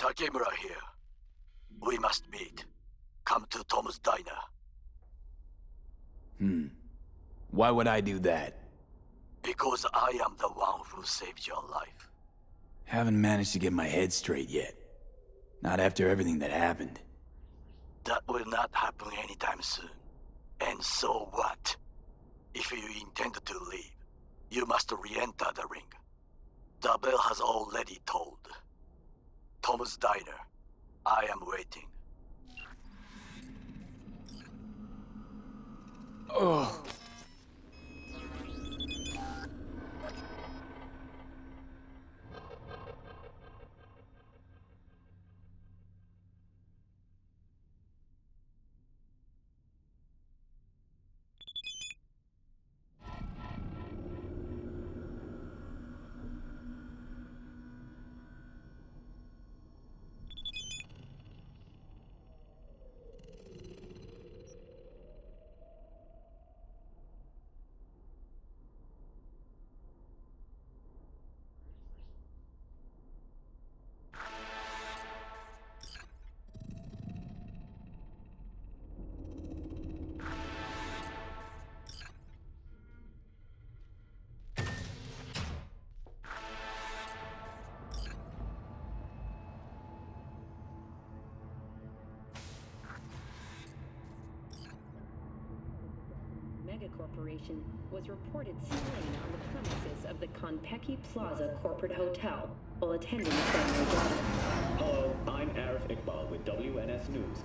Takemura here. We must meet. Come to Tom's Diner. Why would I do that? Because I am the one who saved your life. Haven't managed to get my head straight yet. Not after everything that happened. That will not happen anytime soon. And so what? If you intend to leave, you must re-enter the ring. The bell has already tolled. Tom's Diner. I am waiting. Oh. Corporation was reported slain on the premises of the Konpeki Plaza Corporate Hotel while attending a family gathering. Hello, I'm Arif Iqbal with WNS News.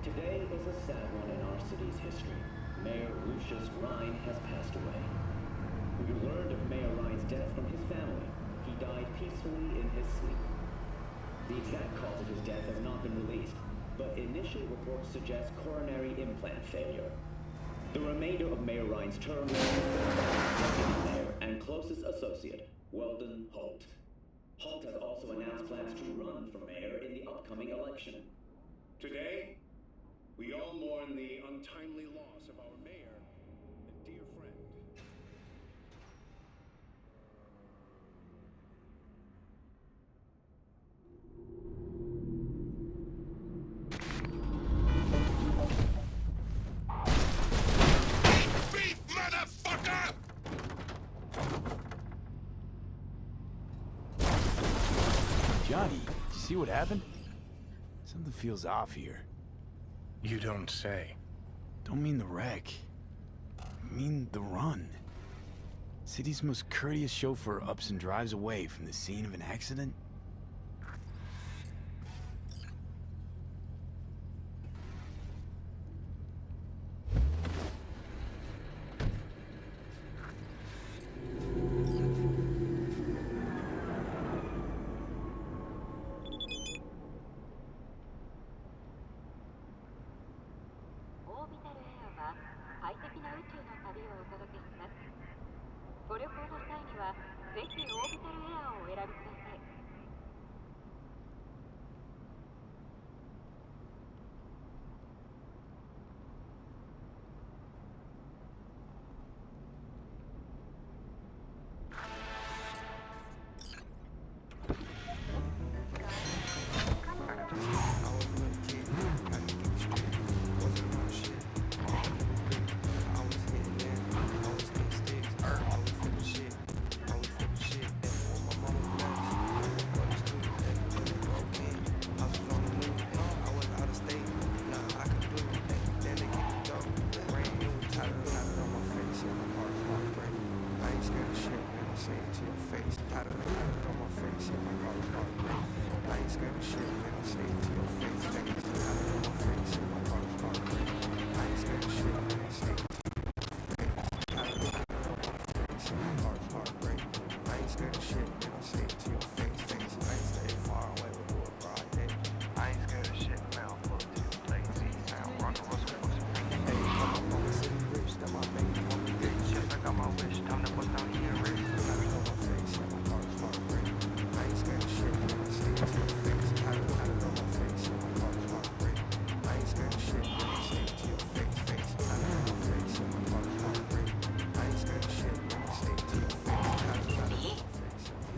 Today is a sad one in our city's history. Mayor Lucius Rhine has passed away. We learned of Mayor Rhine's death from his family. He died peacefully in his sleep. The exact cause of his death has not been released, but initial reports suggest coronary implant failure. The remainder of Mayor Rhine's term was fulfilled by Deputy Mayor and closest associate, Weldon Holt. Holt has also announced plans to run for mayor in the upcoming election. Today, we all mourn the untimely loss of our mayor and dear friend. Johnny, did you see what happened? Something feels off here. You don't say. Don't mean the wreck. I mean the run. City's most courteous chauffeur ups and drives away from the scene of an accident.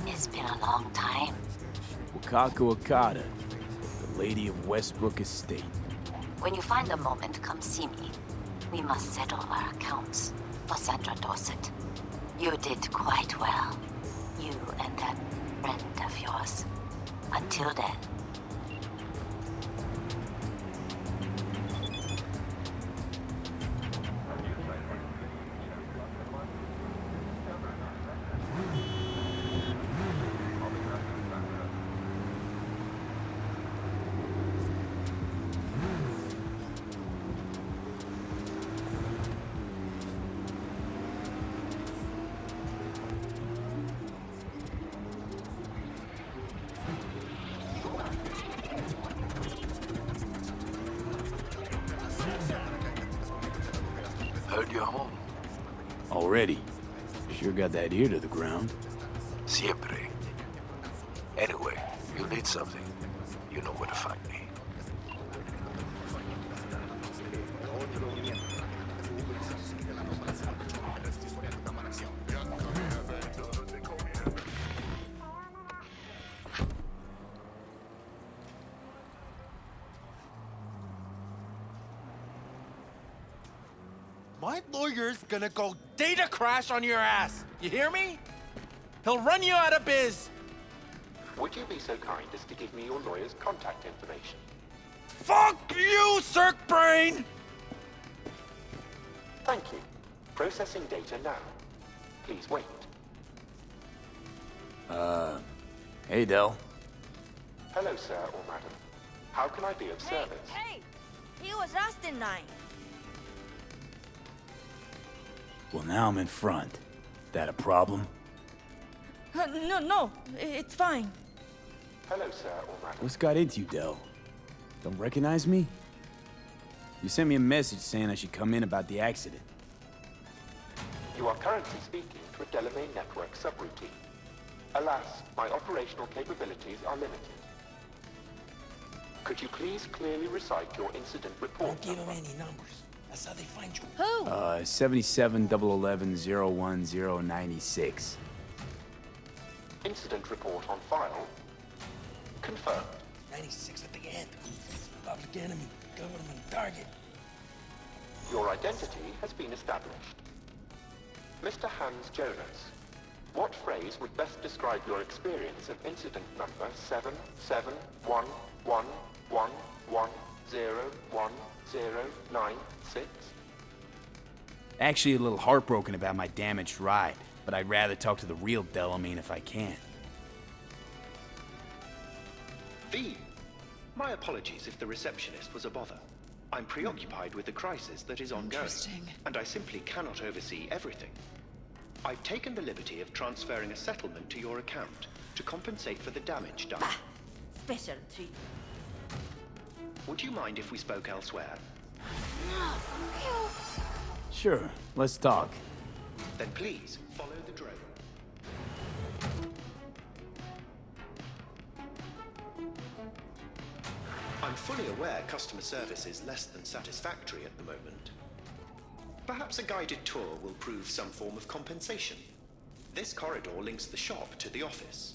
It's been a long time. Wakako Okada. Lady of Westbrook Estate. When you find a moment, come see me. We must settle our accounts for Sandra Dorset. You did quite well. You and that friend of yours. Until then. Heard you're home. Already. Sure got that ear to the ground. Siempre. Anyway, you need something. You know where to find me. My lawyer's gonna go data crash on your ass. You hear me? He'll run you out of biz. Would you be so kind as to give me your lawyer's contact information? Fuck you, Cirque Brain! Thank you. Processing data now. Please wait. Hey, Del. Hello, sir or madam. How can I be of service? Hey! He was Rustin 9. Well, now I'm in front. That a problem? No, it's fine. Hello, sir or madam. What's got into you, Del? Don't recognize me? You sent me a message saying I should come in about the accident. You are currently speaking to a Delamain Network subroutine. Alas, my operational capabilities are limited. Could you please clearly recite your incident report? Don't give him any numbers. That's how they find you. Who? 77-011-01096. Incident report on file. Confirmed. 96 at the end. Public enemy. Government target. Your identity has been established. Mr. Hans Jonas, what phrase would best describe your experience of incident number 771111101096? Actually a little heartbroken about my damaged ride, but I'd rather talk to the real Delamain if I can. V. My apologies if the receptionist was a bother. I'm preoccupied with the crisis that is ongoing, and I simply cannot oversee everything. I've taken the liberty of transferring a settlement to your account to compensate for the damage done. Special treatment. Would you mind if we spoke elsewhere? Sure, let's talk. Then please, follow the drone. I'm fully aware customer service is less than satisfactory at the moment. Perhaps a guided tour will prove some form of compensation. This corridor links the shop to the office.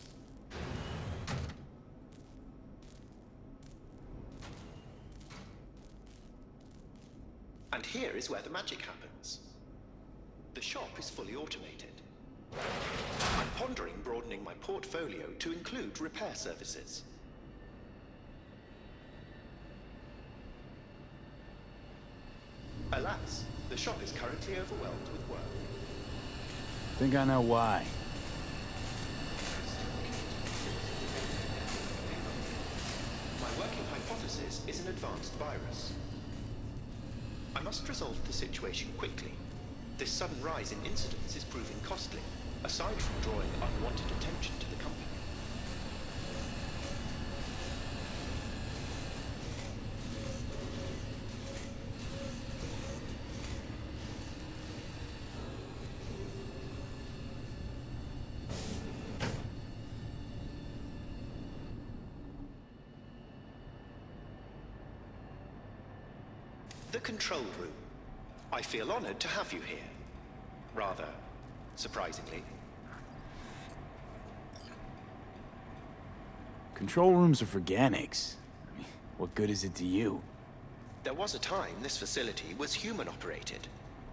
And here is where the magic happens. The shop is fully automated. I'm pondering broadening my portfolio to include repair services. Alas, the shop is currently overwhelmed with work. Think I know why. My working hypothesis is an advanced virus. I must resolve the situation quickly. This sudden rise in incidents is proving costly, aside from drawing unwanted attention to the company. The control room. I feel honored to have you here. Rather, surprisingly. Control rooms are for Ganics. I mean, What good is it to you? There was a time this facility was human-operated.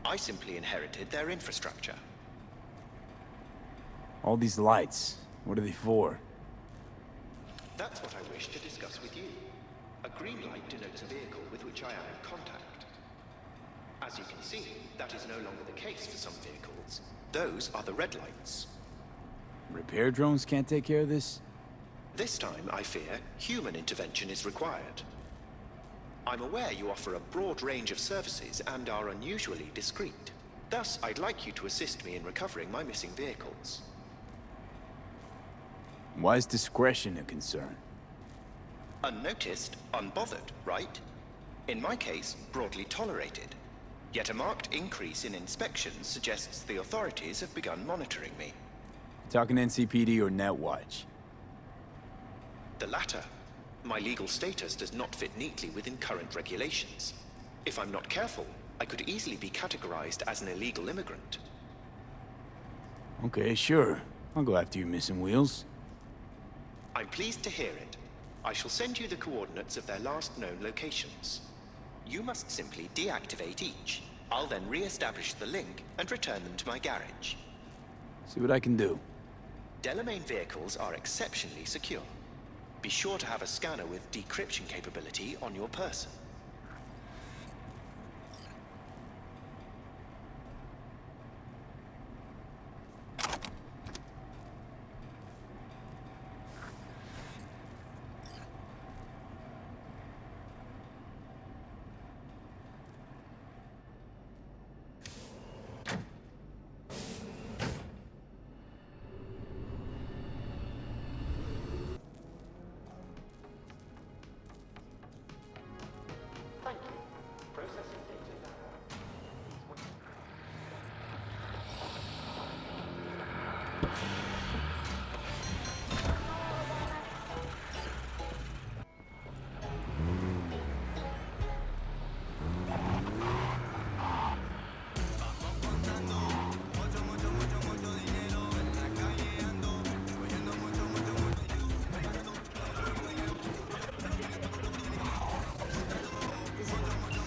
I simply inherited their infrastructure. All these lights, what are they for? That's what I wish to discuss with you. A green light denotes a vehicle with which I am in contact. As you can see, that is no longer the case for some vehicles. Those are the red lights. Repair drones can't take care of this? This time, I fear, human intervention is required. I'm aware you offer a broad range of services and are unusually discreet. Thus, I'd like you to assist me in recovering my missing vehicles. Why is discretion a concern? Unnoticed, unbothered, right? In my case, broadly tolerated. Yet a marked increase in inspections suggests the authorities have begun monitoring me. Talking NCPD or Netwatch? The latter. My legal status does not fit neatly within current regulations. If I'm not careful, I could easily be categorized as an illegal immigrant. Okay, sure. I'll go after your missing wheels. I'm pleased to hear it. I shall send you the coordinates of their last known locations. You must simply deactivate each. I'll then re-establish the link and return them to my garage. See what I can do. Delamain vehicles are exceptionally secure. Be sure to have a scanner with decryption capability on your person. Thank you. Processing data now.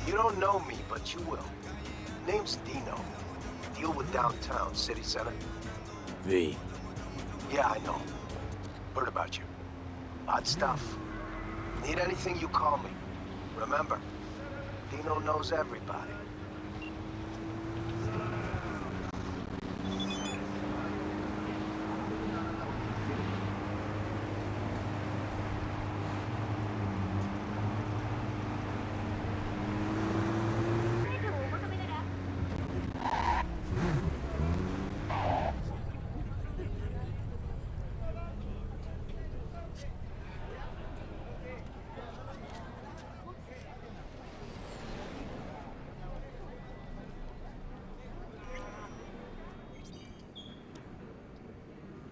You don't know me, but you will. Name's Dino. Deal with downtown, city center. V. Yeah, I know. Heard about you. Odd stuff. Need anything, you call me. Remember, Dino knows everybody.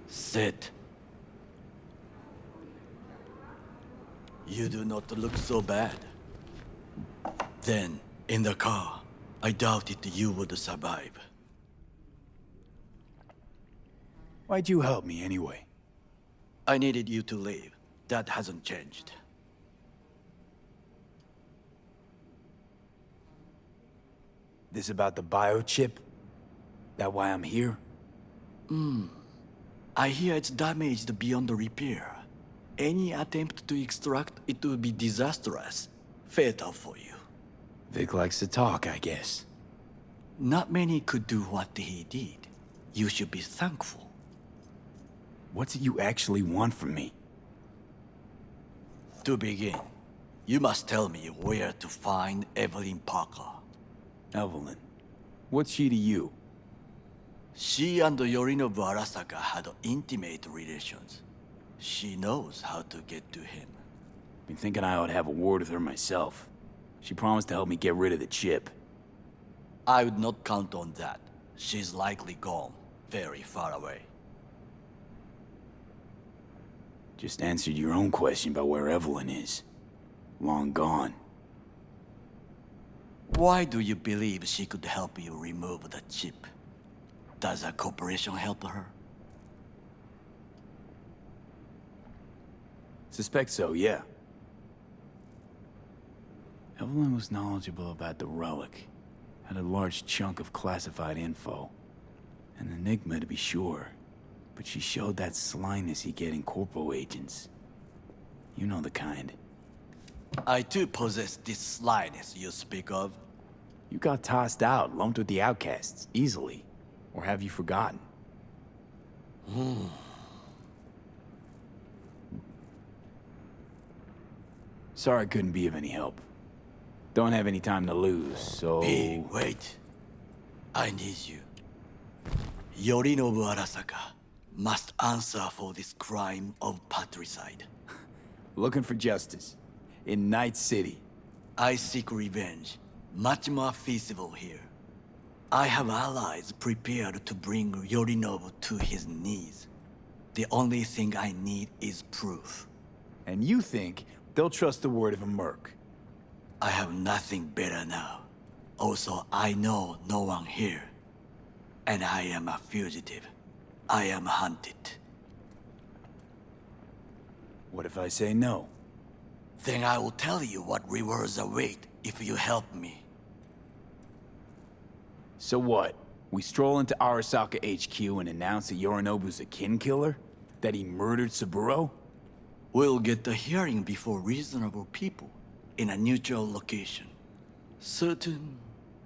Sit. You do not look so bad. Then, in the car, I doubted you would survive. Why'd you help me anyway? I needed you to leave. That hasn't changed. This about the biochip? That why I'm here? I hear it's damaged beyond repair. Any attempt to extract it would be disastrous. Fatal for you. Vic likes to talk, I guess. Not many could do what he did. You should be thankful. What's it you actually want from me? To begin, you must tell me where to find Evelyn Parker. Evelyn. What's she to you? She and Yorinobu Arasaka had intimate relations. She knows how to get to him. Been thinking I ought to have a word with her myself. She promised to help me get rid of the chip. I would not count on that. She's likely gone, very far away. Just answered your own question about where Evelyn is. Long gone. Why do you believe she could help you remove the chip? Does a corporation help her? Suspect so, yeah. Evelyn was knowledgeable about the relic, had a large chunk of classified info. An enigma to be sure, but she showed that slyness you get in corpo agents. You know the kind. I too possess this slyness you speak of. You got tossed out, lumped with the outcasts, easily. Or have you forgotten? Sorry I couldn't be of any help. Don't have any time to lose, so... B, wait. I need you. Yorinobu Arasaka must answer for this crime of patricide. Looking for justice. In Night City. I seek revenge. Much more feasible here. I have allies prepared to bring Yorinobu to his knees. The only thing I need is proof. And you think they'll trust the word of a merc? I have nothing better now. Also, I know no one here. And I am a fugitive. I am hunted. What if I say no? Then I will tell you what rewards await if you help me. So what? We stroll into Arasaka HQ and announce that Yorinobu's a kin killer? That he murdered Saburo? We'll get the hearing before reasonable people, in a neutral location. Certain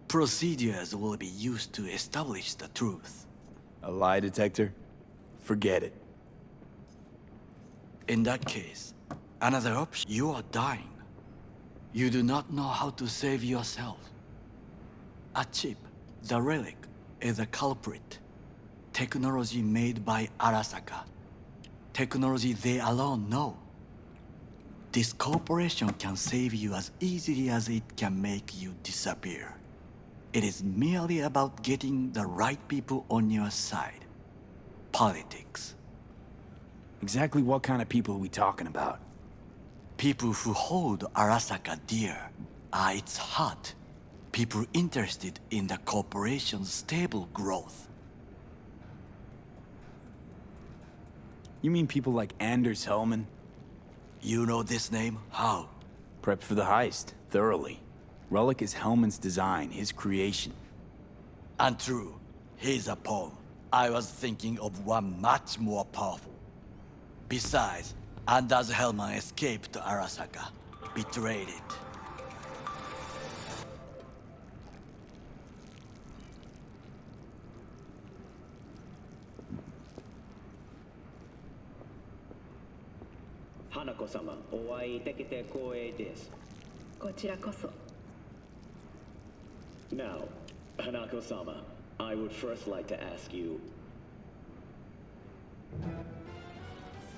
procedures will be used to establish the truth. A lie detector? Forget it. In that case, another option. You are dying. You do not know how to save yourself. A chip, the relic, is a culprit. Technology made by Arasaka. Technology they alone know. This corporation can save you as easily as it can make you disappear. It is merely about getting the right people on your side. Politics. Exactly what kind of people are we talking about? People who hold Arasaka dear are its heart. People interested in the corporation's stable growth. You mean people like Anders Hellman? You know this name? How? Prepped for the heist, thoroughly. Relic is Hellman's design, his creation. Untrue. He's a pawn. I was thinking of one much more powerful. Besides, Anders Hellman escaped Arasaka, betrayed it. Hanako-sama, お会いできて光栄です。こちらこそ。Now, Hanako-sama, I would first like to ask you...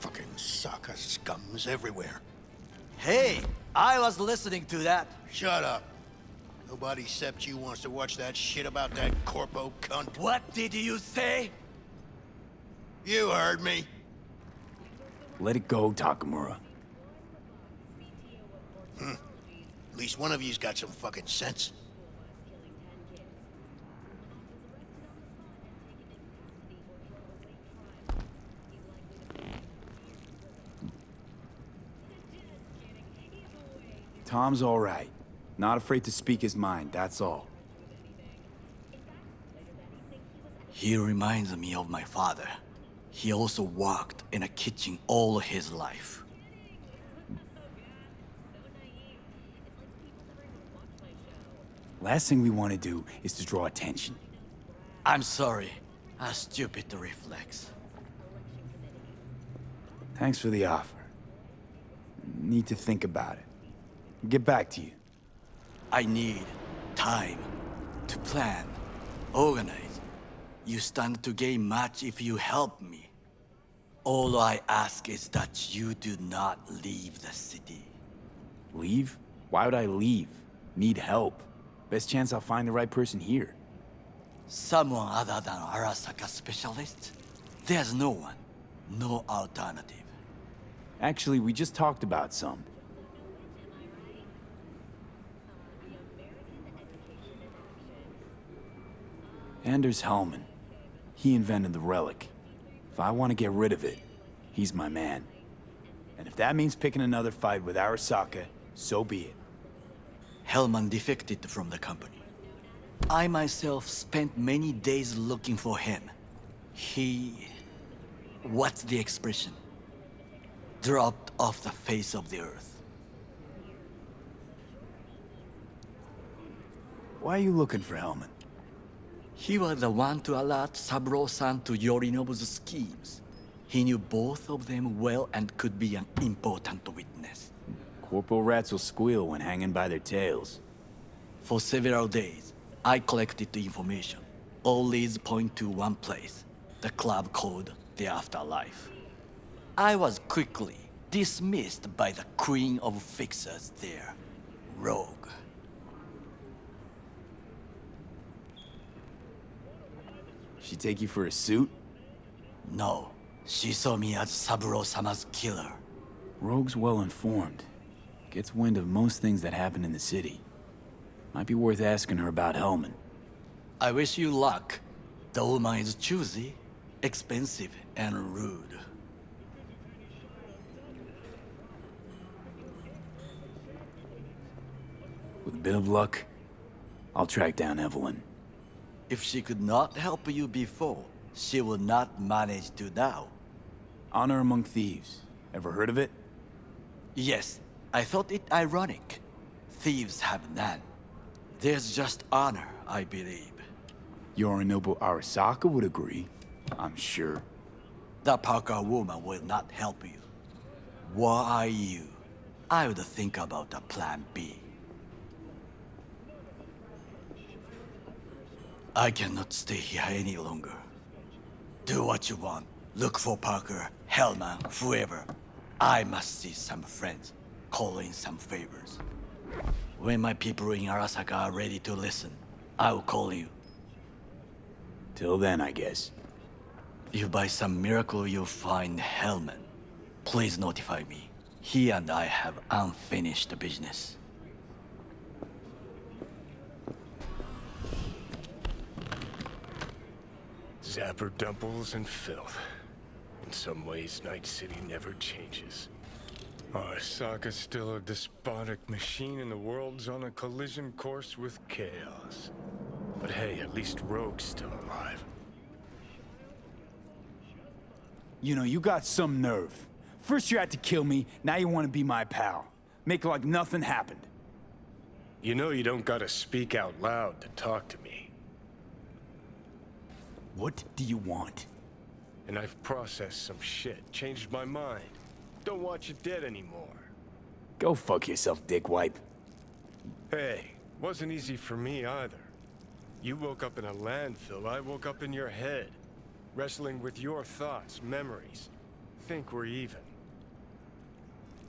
Fucking Saka scums everywhere. Hey, I was listening to that. Shut up. Nobody except you wants to watch that shit about that corpo cunt. What did you say? You heard me. Let it go, Takamura. At least one of you's got some fucking sense. Tom's all right. Not afraid to speak his mind, that's all. He reminds me of my father. He also worked in a kitchen all his life. Last thing we want to do is to draw attention. I'm sorry. A stupid reflex. Thanks for the offer. Need to think about it. Get back to you. I need time to plan, organize. You stand to gain much if you help me. All I ask is that you do not leave the city. Leave? Why would I leave? Need help. Best chance I'll find the right person here. Someone other than Arasaka specialist? There's no one. No alternative. Actually, we just talked about some. Anders Hellman. He invented the relic. If I want to get rid of it, he's my man. And if that means picking another fight with Arasaka, so be it. Hellman defected from the company. I myself spent many days looking for him. He... what's the expression? Dropped off the face of the earth. Why are you looking for Hellman? He was the one to alert Saburo-san to Yorinobu's schemes. He knew both of them well and could be an important witness. Corporal rats will squeal when hanging by their tails. For several days, I collected the information. All leads point to one place, the club called the Afterlife. I was quickly dismissed by the queen of fixers there, Rogue. She take you for a suit? No, she saw me as Saburo-sama's killer. Rogue's well informed. Gets wind of most things that happen in the city. Might be worth asking her about Hellman. I wish you luck. The woman is choosy, expensive, and rude. With a bit of luck, I'll track down Evelyn. If she could not help you before, she will not manage to now. Honor among thieves. Ever heard of it? Yes, I thought it ironic. Thieves have none. There's just honor, I believe. Yorinobu Arasaka would agree, I'm sure. The Parker woman will not help you. Why are you? I would think about a plan B. I cannot stay here any longer. Do what you want. Look for Parker, Hellman, whoever. I must see some friends, call in some favors. When my people in Arasaka are ready to listen, I will call you. Till then, I guess. If by some miracle you find Hellman, please notify me. He and I have unfinished business. Zapper dumples and filth. In some ways, Night City never changes. Arasaka's still a despotic machine and the world's on a collision course with chaos. But hey, at least Rogue's still alive. You know, you got some nerve. First you had to kill me, now you want to be my pal. Make like nothing happened. You know you don't gotta speak out loud to talk to me. What do you want? And I've processed some shit, changed my mind. Don't want you dead anymore. Go fuck yourself, dickwipe. Hey, wasn't easy for me either. You woke up in a landfill, I woke up in your head. Wrestling with your thoughts, memories. Think we're even.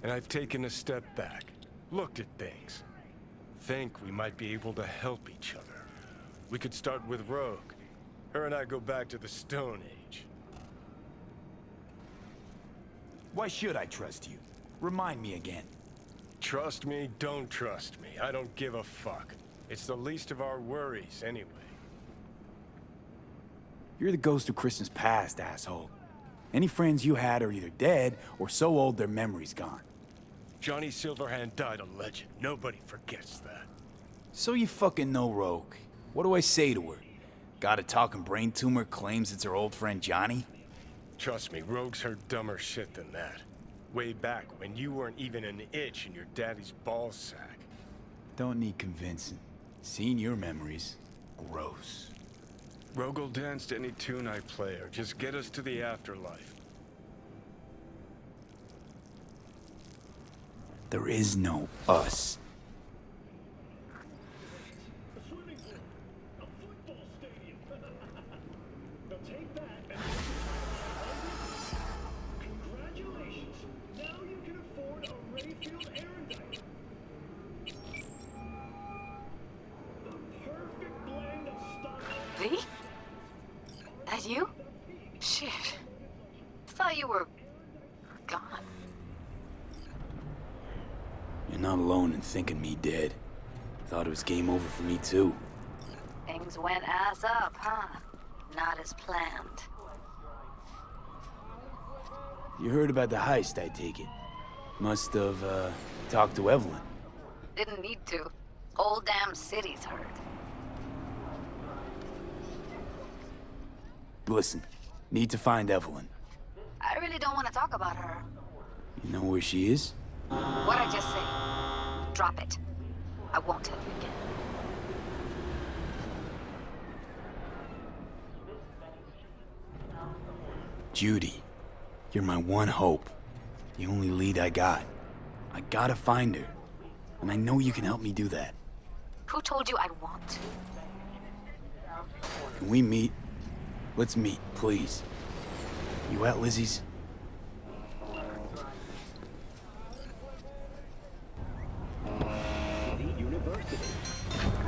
And I've taken a step back, looked at things. Think we might be able to help each other. We could start with Rogue. Her and I go back to the Stone Age. Why should I trust you? Remind me again. Trust me, don't trust me. I don't give a fuck. It's the least of our worries, anyway. You're the ghost of Christmas past, asshole. Any friends you had are either dead or so old their memory's gone. Johnny Silverhand died a legend. Nobody forgets that. So you fucking know Rogue. What do I say to her? Got a talking brain tumor, claims it's her old friend Johnny? Trust me, Rogue's heard dumber shit than that. Way back when you weren't even an itch in your daddy's ballsack. Don't need convincing. Seeing your memories, gross. Rogue will dance to any tune I play, or just get us to the afterlife. There is no us. V? That you? Shit. Thought you were... gone. You're not alone in thinking me dead. Thought it was game over for me too. Things went ass up, huh? Not as planned. You heard about the heist, I take it. Must have, talked to Evelyn. Didn't need to. Whole damn city's heard. Listen, need to find Evelyn. I really don't want to talk about her. You know where she is? What I just said. Drop it. I won't tell you again. Judy, you're my one hope. The only lead I got. I gotta find her. And I know you can help me do that. Who told you I won't? Can we meet? Let's meet, please. You at Lizzie's? The university.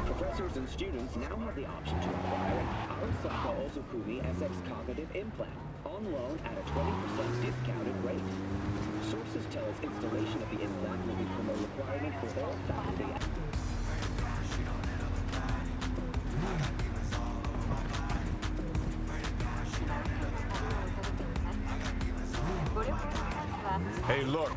Professors and students now have the option to acquire an Arasaka Osukumi SX cognitive implant on loan at a 20% discounted rate. Sources tell us installation of the implant will become a requirement for all faculty. Hey, look.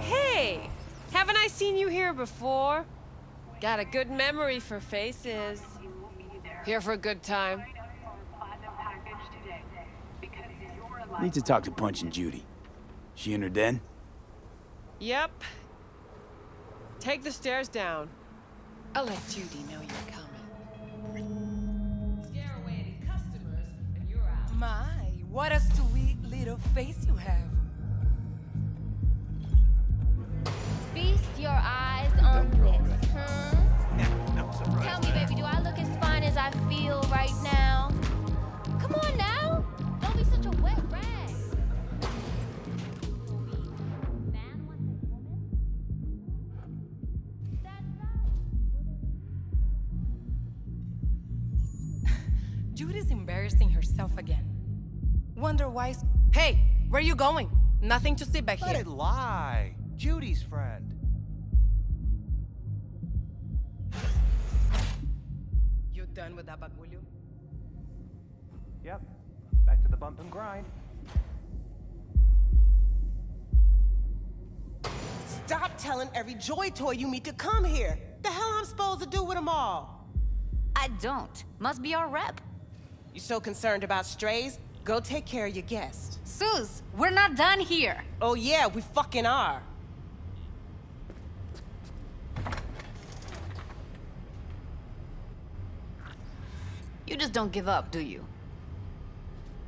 Hey! Haven't I seen you here before? Got a good memory for faces. Here for a good time. Need to talk to Punch and Judy. She in her den? Yep. Take the stairs down. I'll let Judy know you're coming. Scare away any customers, and you're out. My, what a sweet little face you have. Feast your eyes on this, huh? Tell me, baby, do I look as fine as I feel right now? Come on now! Don't be such a wet rag. Judy's embarrassing herself again. Wonder why. Hey, where you going? Nothing to see back Let here. it lie. Judy's friend. You done with that bagulho? Yep. Back to the bump and grind. Stop telling every joy toy you meet to come here. The hell I'm supposed to do with them all? I don't. Must be our rep. You so concerned about strays? Go take care of your guest. Sus, we're not done here. Oh yeah, we fucking are. You just don't give up, do you?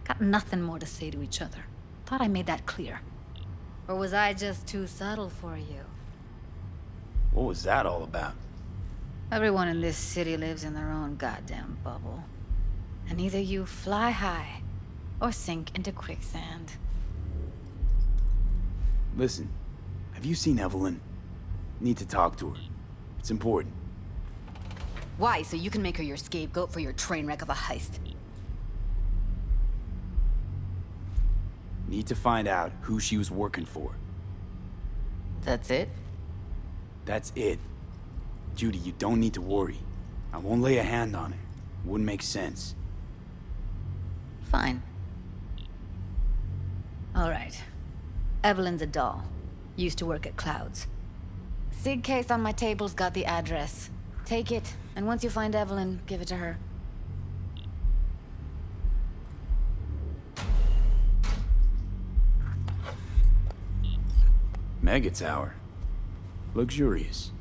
Got nothing more to say to each other. Thought I made that clear. Or was I just too subtle for you? What was that all about? Everyone in this city lives in their own goddamn bubble. And either you fly high, or sink into quicksand. Listen, have you seen Evelyn? Need to talk to her. It's important. Why? So you can make her your scapegoat for your train wreck of a heist? Need to find out who she was working for. That's it? That's it. Judy, you don't need to worry. I won't lay a hand on her. Wouldn't make sense. Fine. All right. Evelyn's a doll. Used to work at Clouds. Sig case on my table's got the address. Take it, and once you find Evelyn, give it to her. Mega Tower. Luxurious.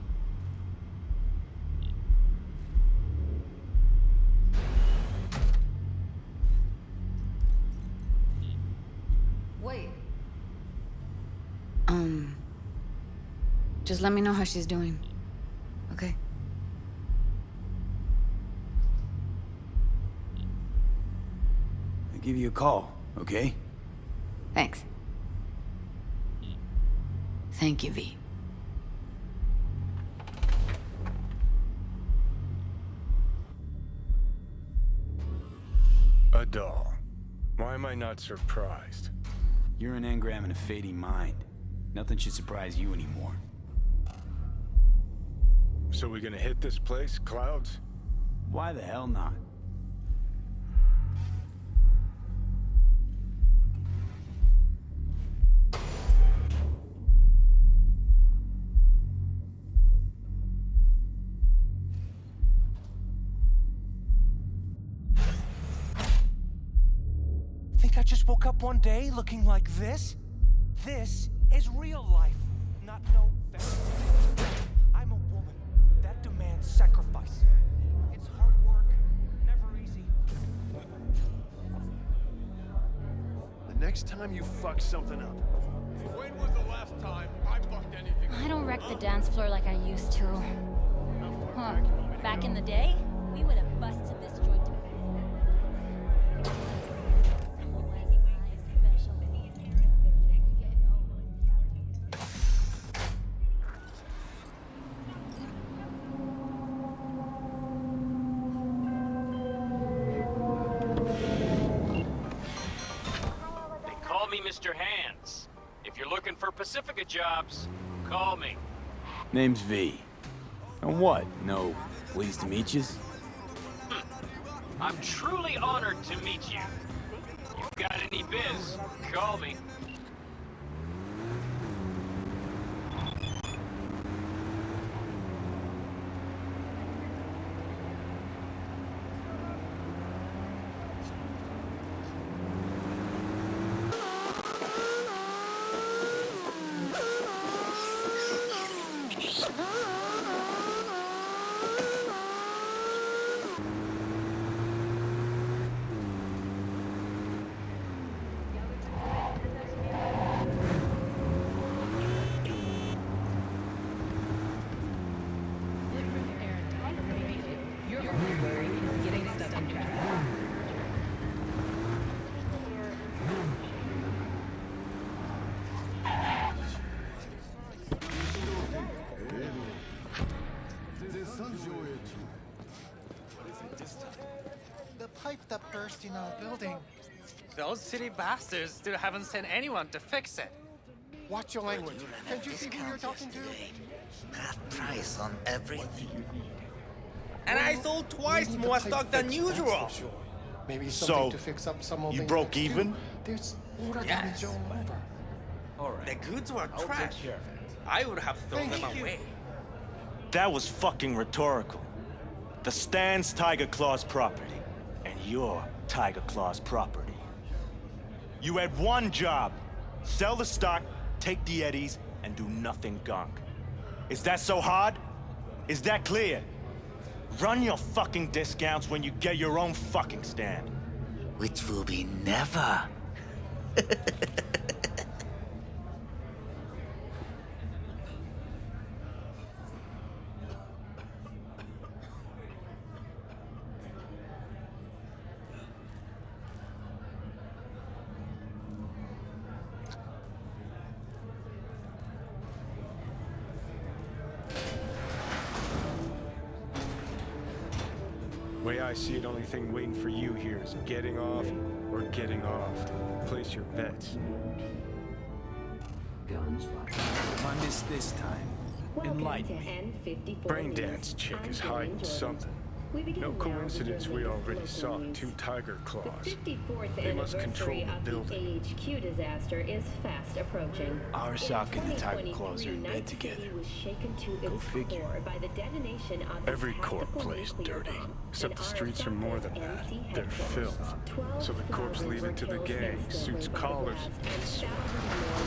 Wait. Just let me know how she's doing. Okay? I'll give you a call, okay? Thanks. Thank you, V. A doll. Why am I not surprised? You're an engram and a fading mind. Nothing should surprise you anymore. So we gonna hit this place, Clouds? Why the hell not? Think I just woke up one day looking like this? This is real life, not no fantasy. I'm a woman. That demands sacrifice. It's hard work, never easy. The next time you fuck something up. When was the last time I fucked anything? I don't wreck the dance floor like I used to. Huh. Back in the day, we would have busted this joint to Mr. Hands. If you're looking for Pacifica jobs, call me. Name's V. And what? No, pleased to meet yous? I'm truly honored to meet you. You've got any biz, call me. The pipe that burst in our building. Those city bastards still haven't sent anyone to fix it. Watch your language. Can't you see who you're talking to? Half price on everything. And I sold twice more stock than usual. Maybe something to fix up some of you broke even? There's water damage all over. All right. The goods were trash. I would have thrown them away. That was fucking rhetorical. The stand's Tiger Claw's property, and you're Tiger Claw's property. You had one job. Sell the stock, take the eddies, and do nothing gunk. Is that so hard? Is that clear? Run your fucking discounts when you get your own fucking stand. Which will be never. Way I see it, only thing waiting for you here is getting off or getting off. Place your bets. If I miss this time, enlighten me. Braindance chick is hiding something. No coincidence we already saw two Tiger Claws. They must control the building. The HQ disaster is fast approaching. Arasaka and the Tiger Claws are in bed together. Go figure. Every corp plays dirty, except the streets are more than that. They're filth. So the corp's leave it to the gang, suits collars.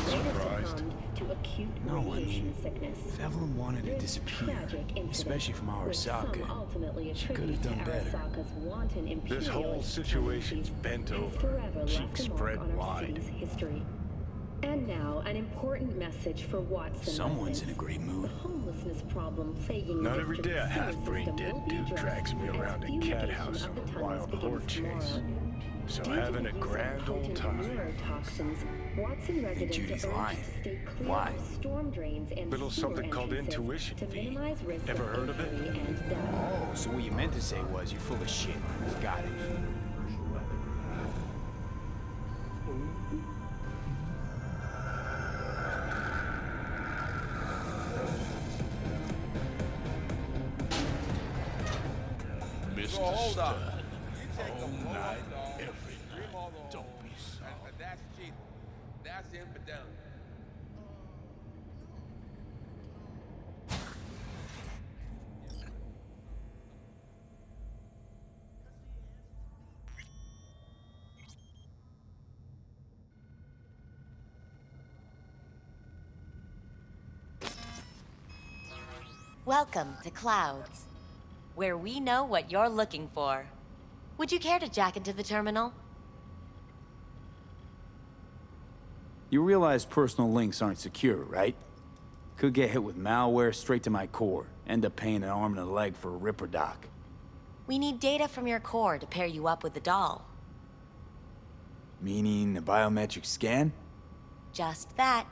Surprised? No, I mean, if Evelyn wanted to disappear, especially from Arasaka, she could have done better. This whole situation's bent over, cheeks spread wide. And now, an important message for Watson. Someone's in a great mood. The homelessness problem plaguing Not every day a half-brain dead dude drags me around a cat house or a wild horde chase. So having a grand old time. I think Judy's lying. Why? Little something called intuition, V. Ever heard of it? Oh, so what you meant to say was you're full of shit. Got it. just Well, hold a up. stud. You take the All blow night, up dog, every scream all the Don't be soft. That's cheating. That's infidelity. Welcome to Clouds, where we know what you're looking for. Would you care to jack into the terminal? You realize personal links aren't secure, right? Could get hit with malware straight to my core. End up paying an arm and a leg for a Ripper doc. We need data from your core to pair you up with the doll. Meaning a biometric scan? Just that.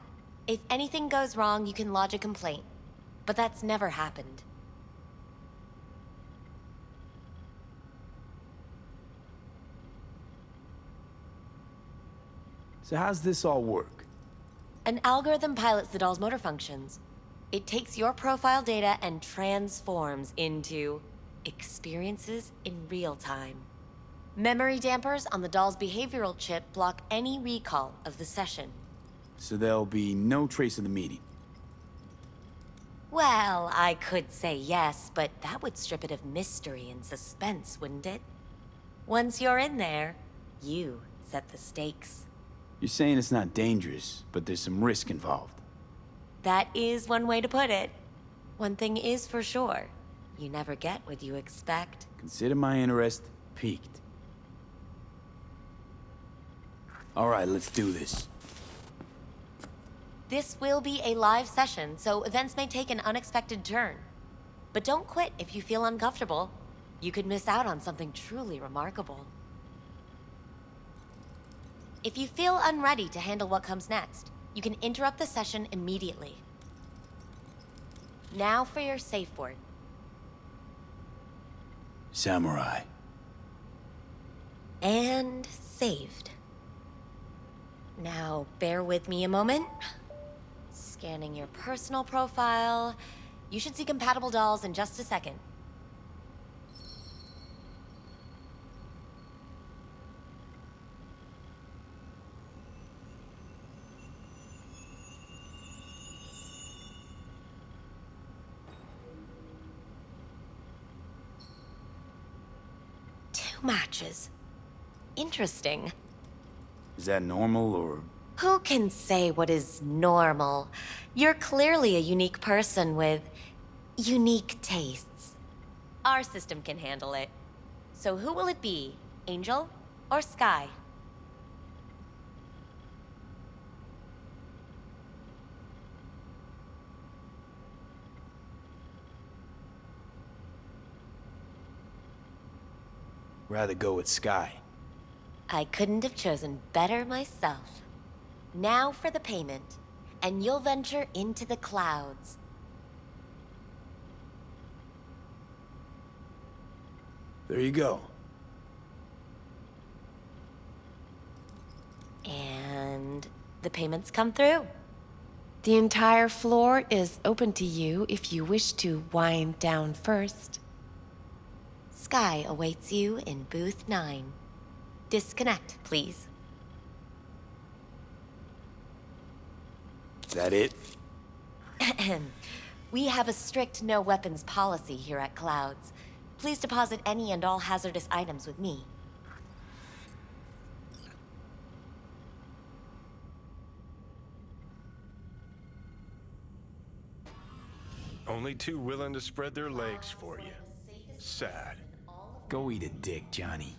If anything goes wrong, you can lodge a complaint. But that's never happened. So how's this all work? An algorithm pilots the doll's motor functions. It takes your profile data and transforms into experiences in real time. Memory dampers on the doll's behavioral chip block any recall of the session. So there'll be no trace of the meeting. Well, I could say yes, but that would strip it of mystery and suspense, wouldn't it? Once you're in there, you set the stakes. You're saying it's not dangerous, but there's some risk involved. That is one way to put it. One thing is for sure, you never get what you expect. Consider my interest piqued. All right, let's do this. This will be a live session, so events may take an unexpected turn. But don't quit if you feel uncomfortable. You could miss out on something truly remarkable. If you feel unready to handle what comes next, you can interrupt the session immediately. Now for your safe word. Samurai. And saved. Now, bear with me a moment. Scanning your personal profile. You should see compatible dolls in just a second. Two matches. Interesting. Is that normal, or...? Who can say what is normal? You're clearly a unique person with unique tastes. Our system can handle it. So who will it be? Angel or Sky? Rather go with Sky. I couldn't have chosen better myself. Now for the payment, and you'll venture into the clouds. There you go. And the payments come through. The entire floor is open to you if you wish to wind down first. Sky awaits you in booth 9. Disconnect, please. Is that it? We have a strict no weapons policy here at Clouds. Please deposit any and all hazardous items with me. Only two willing to spread their legs for you. Sad. Go eat a dick, Johnny.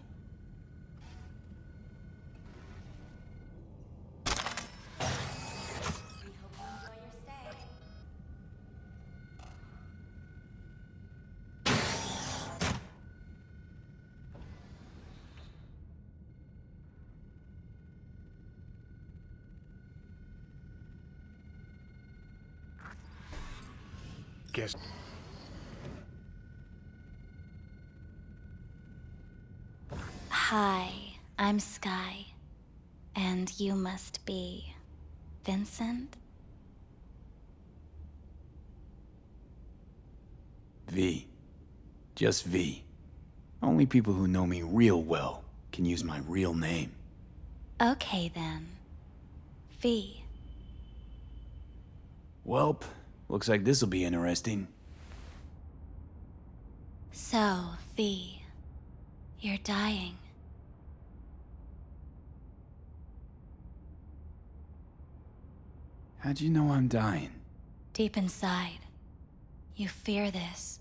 Guess. Hi, I'm Sky. And you must be Vincent? V. Just V. Only people who know me real well can use my real name. Okay then. V. Welp, looks like this'll be interesting. So, V, you're dying. How'd you know I'm dying? Deep inside, you fear this.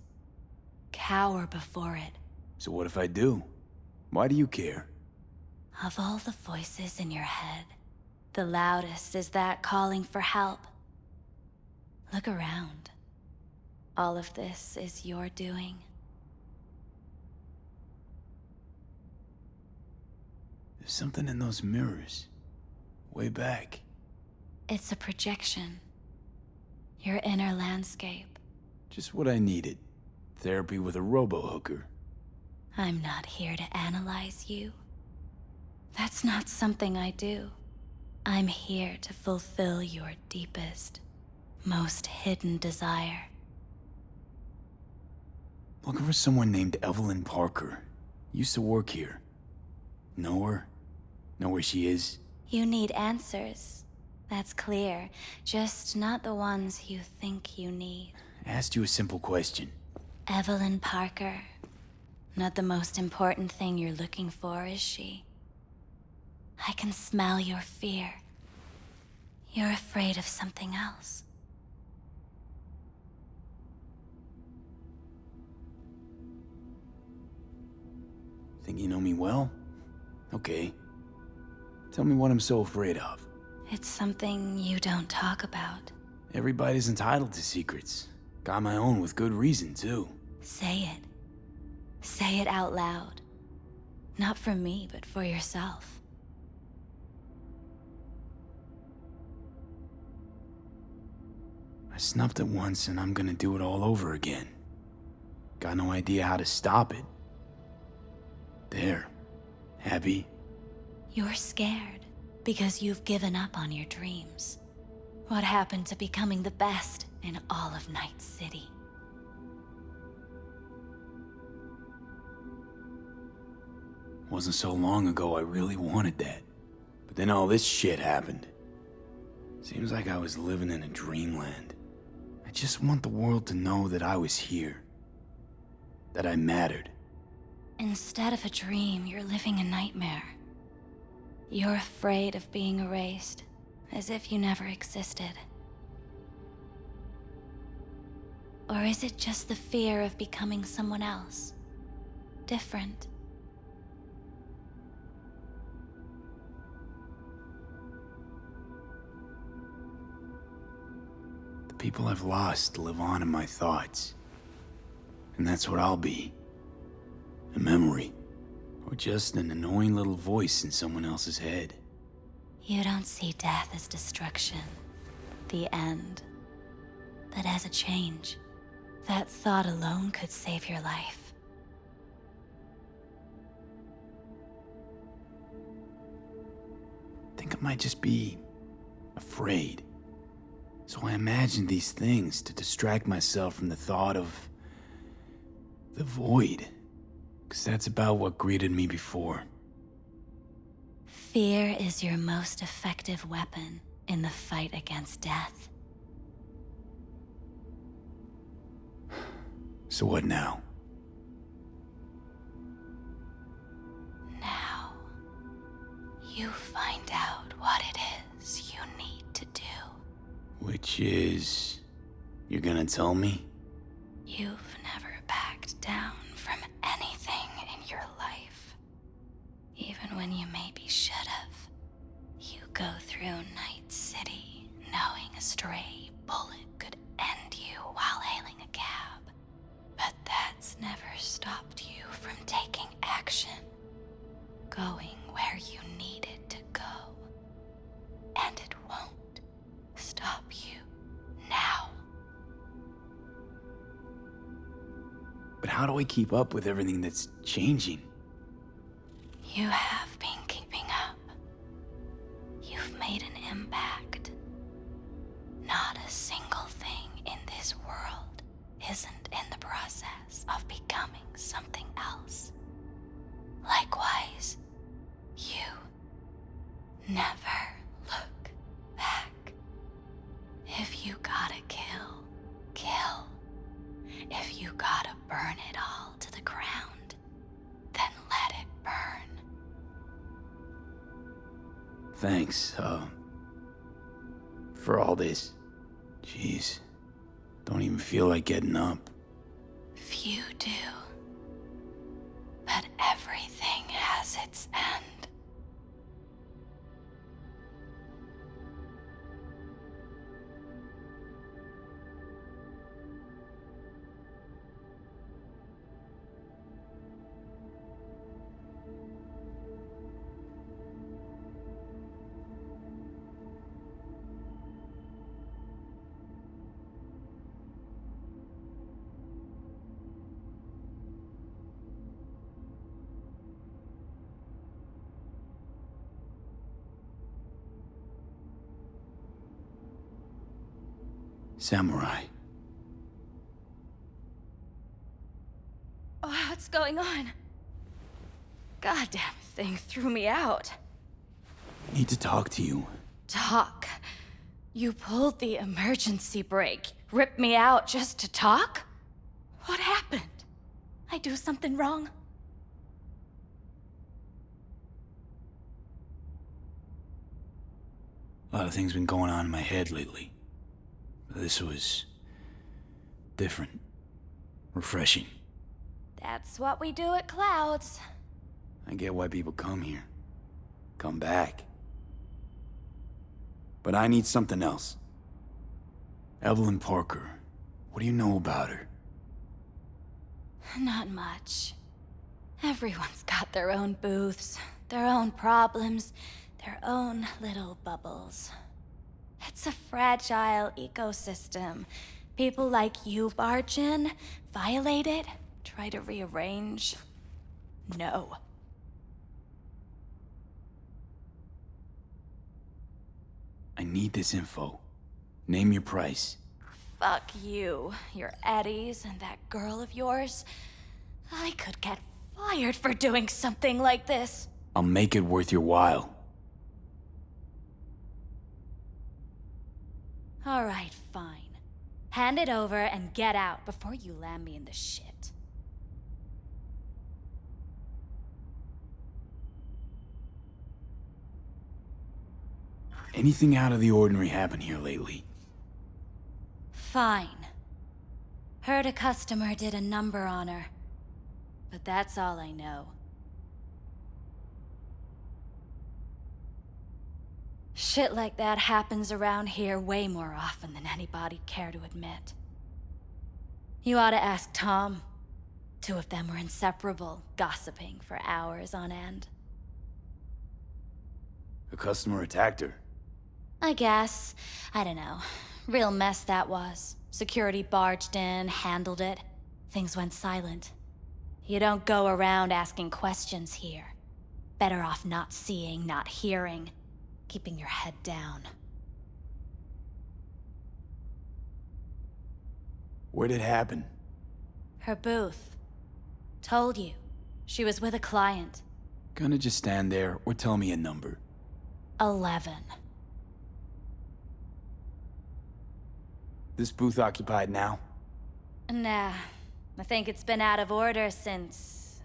Cower before it. So what if I do? Why do you care? Of all the voices in your head, the loudest is that calling for help. Look around. All of this is your doing. There's something in those mirrors. Way back. It's a projection. Your inner landscape. Just what I needed. Therapy with a robo-hooker. I'm not here to analyze you. That's not something I do. I'm here to fulfill your deepest, most hidden desire. Looking for someone named Evelyn Parker. Used to work here. Know her? Know where she is? You need answers. That's clear. Just not the ones you think you need. I asked you a simple question. Evelyn Parker. Not the most important thing you're looking for, is she? I can smell your fear. You're afraid of something else. Think you know me well? Okay. Tell me what I'm so afraid of. It's something you don't talk about. Everybody's entitled to secrets. Got my own with good reason, too. Say it. Say it out loud. Not for me, but for yourself. I snuffed it once and I'm gonna do it all over again. Got no idea how to stop it. There. Happy? You're scared because you've given up on your dreams. What happened to becoming the best in all of Night City? Wasn't so long ago I really wanted that. But then all this shit happened. Seems like I was living in a dreamland. I just want the world to know that I was here. That I mattered. Instead of a dream, you're living a nightmare. You're afraid of being erased, as if you never existed. Or is it just the fear of becoming someone else? Different? The people I've lost live on in my thoughts. And that's what I'll be. A memory. Or just an annoying little voice in someone else's head. You don't see death as destruction, the end, but as a change. That thought alone could save your life. I think I might just be afraid. So I imagine these things to distract myself from the thought of the void. Because that's about what greeted me before. Fear is your most effective weapon in the fight against death. So what now? Now, you find out what it is you need to do. Which is... You're gonna tell me? You've never backed down from anything in your life. Even when you maybe should have. You go through Night City knowing a stray bullet could end you while hailing a cab. But that's never stopped you from taking action. Going where you needed to go. And it won't stop you now. But how do I keep up with everything that's changing? You have been keeping up. You've made an impact. Not a single thing in this world isn't in the process of becoming something else. Likewise, you never look back. If you gotta kill, kill. If you gotta burn it all to the ground, then let it burn. Thanks, for all this. Jeez, don't even feel like getting up. Few do. But everything has its end. Samurai. Oh, what's going on? Goddamn thing threw me out. Need to talk to you. Talk? You pulled the emergency brake, ripped me out just to talk? What happened? I do something wrong? A lot of things been going on in my head lately. This was different. Refreshing. That's what we do at Clouds. I get why people come here. Come back. But I need something else. Evelyn Parker. What do you know about her? Not much. Everyone's got their own booths, their own problems, their own little bubbles. It's a fragile ecosystem. People like you barge in, violate it, try to rearrange. No. I need this info. Name your price. Fuck you, your Eddies, and that girl of yours. I could get fired for doing something like this. I'll make it worth your while. All right, fine. Hand it over and get out before you land me in the shit. Anything out of the ordinary happen here lately? Fine. Heard a customer did a number on her. But that's all I know. Shit like that happens around here way more often than anybody'd care to admit. You ought to ask Tom. Two of them were inseparable, gossiping for hours on end. A customer attacked her. I guess. I don't know. Real mess that was. Security barged in, handled it. Things went silent. You don't go around asking questions here. Better off not seeing, not hearing. Keeping your head down. Where'd it happen? Her booth. Told you. She was with a client. Gonna just stand there or tell me a number. 11. This booth occupied now? Nah. I think it's been out of order since,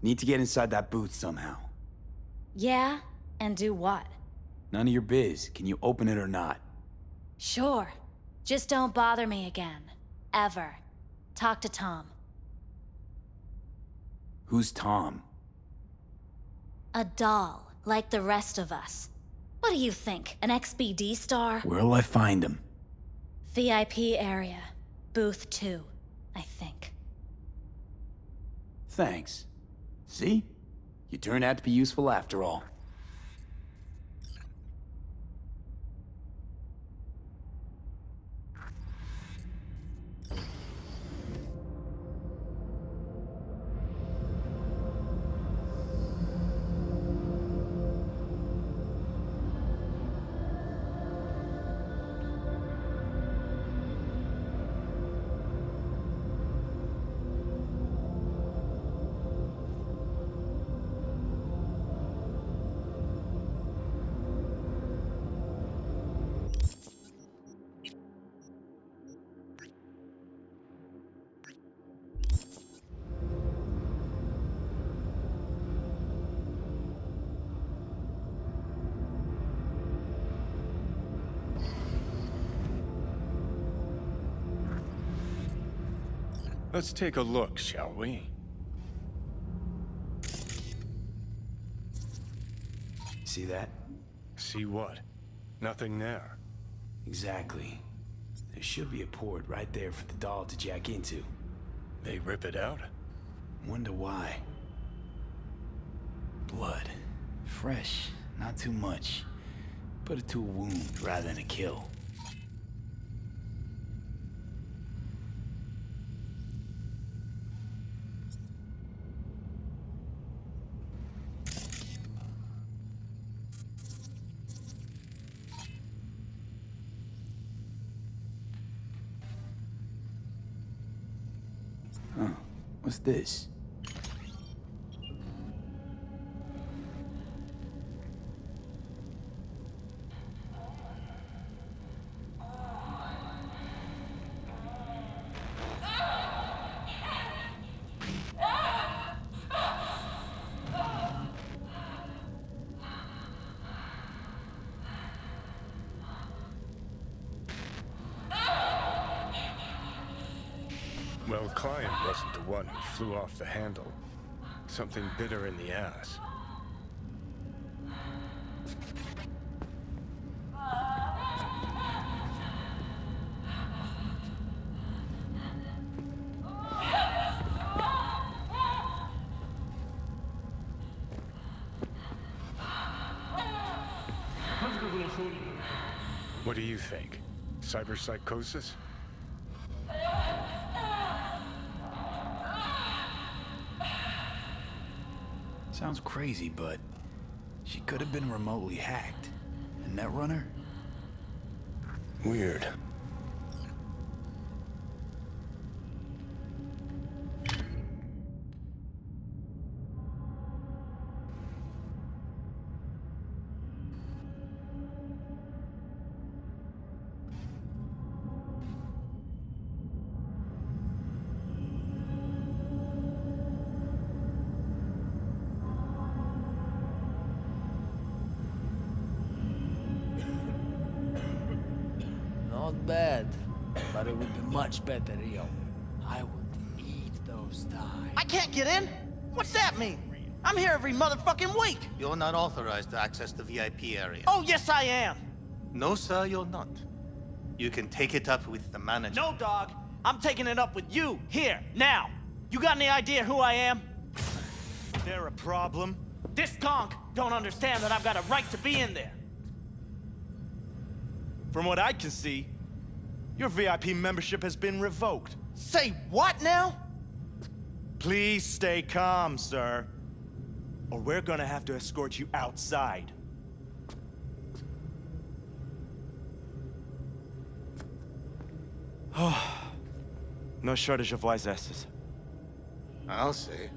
Need to get inside that booth somehow. Yeah? And do what? None of your biz. Can you open it or not? Sure. Just don't bother me again. Ever. Talk to Tom. Who's Tom? A doll, like the rest of us. What do you think, an XBD star? Where'll I find him? VIP area. Booth 2, I think. Thanks. See? You turned out to be useful after all. Let's take a look, shall we? See that? See what? Nothing there. Exactly. There should be a port right there for the doll to jack into. They rip it out? Wonder why. Blood. Fresh, not too much. Put it to a wound rather than a kill. Huh. What's this? Well, Client wasn't the one who flew off the handle. Something bit her in the ass. What do you think? Cyberpsychosis? Sounds crazy, but she could have been remotely hacked. A netrunner? Weird. Not bad, but it would be much better, Rio. I would eat those thighs. I can't get in? What's that mean? I'm here every motherfucking week. You're not authorized to access the VIP area. Oh, yes, I am. No, sir, you're not. You can take it up with the manager. No, dog. I'm taking it up with you, here, now. You got any idea who I am? There a problem? This conk don't understand that I've got a right to be in there. From what I can see, your VIP membership has been revoked. Say what now? Please stay calm, sir. Or we're gonna have to escort you outside. No shortage of wise asses. I'll see.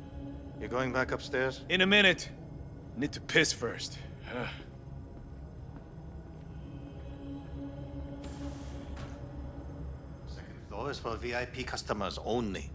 You're going back upstairs? In a minute. Need to piss first. Second floor is for VIP customers only.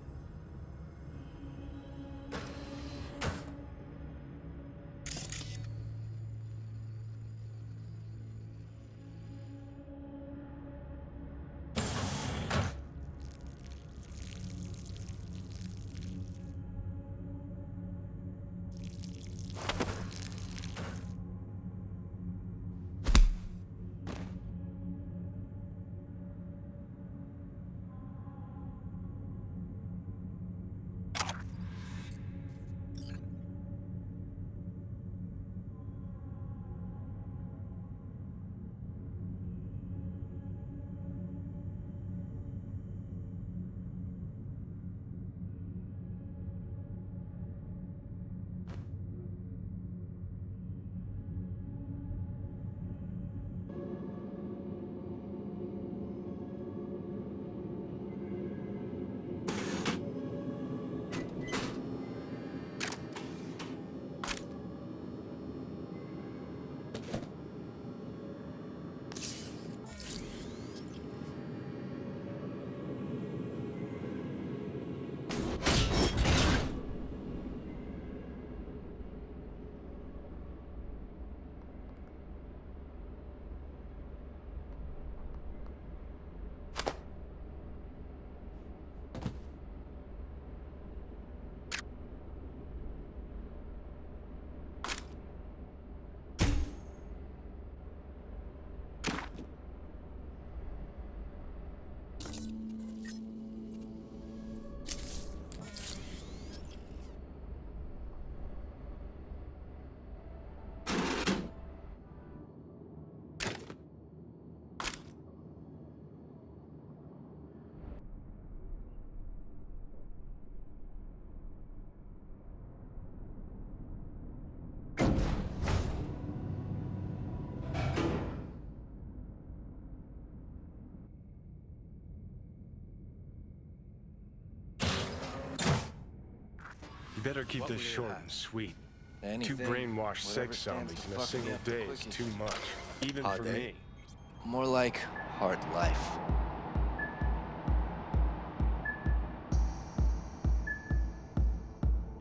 better keep What this will you short have? and sweet. Anything, Two brainwashed whatever sex stands zombies to in a fuck me single up the day is quickest. too much. Even Hard for day. me. More like hard life.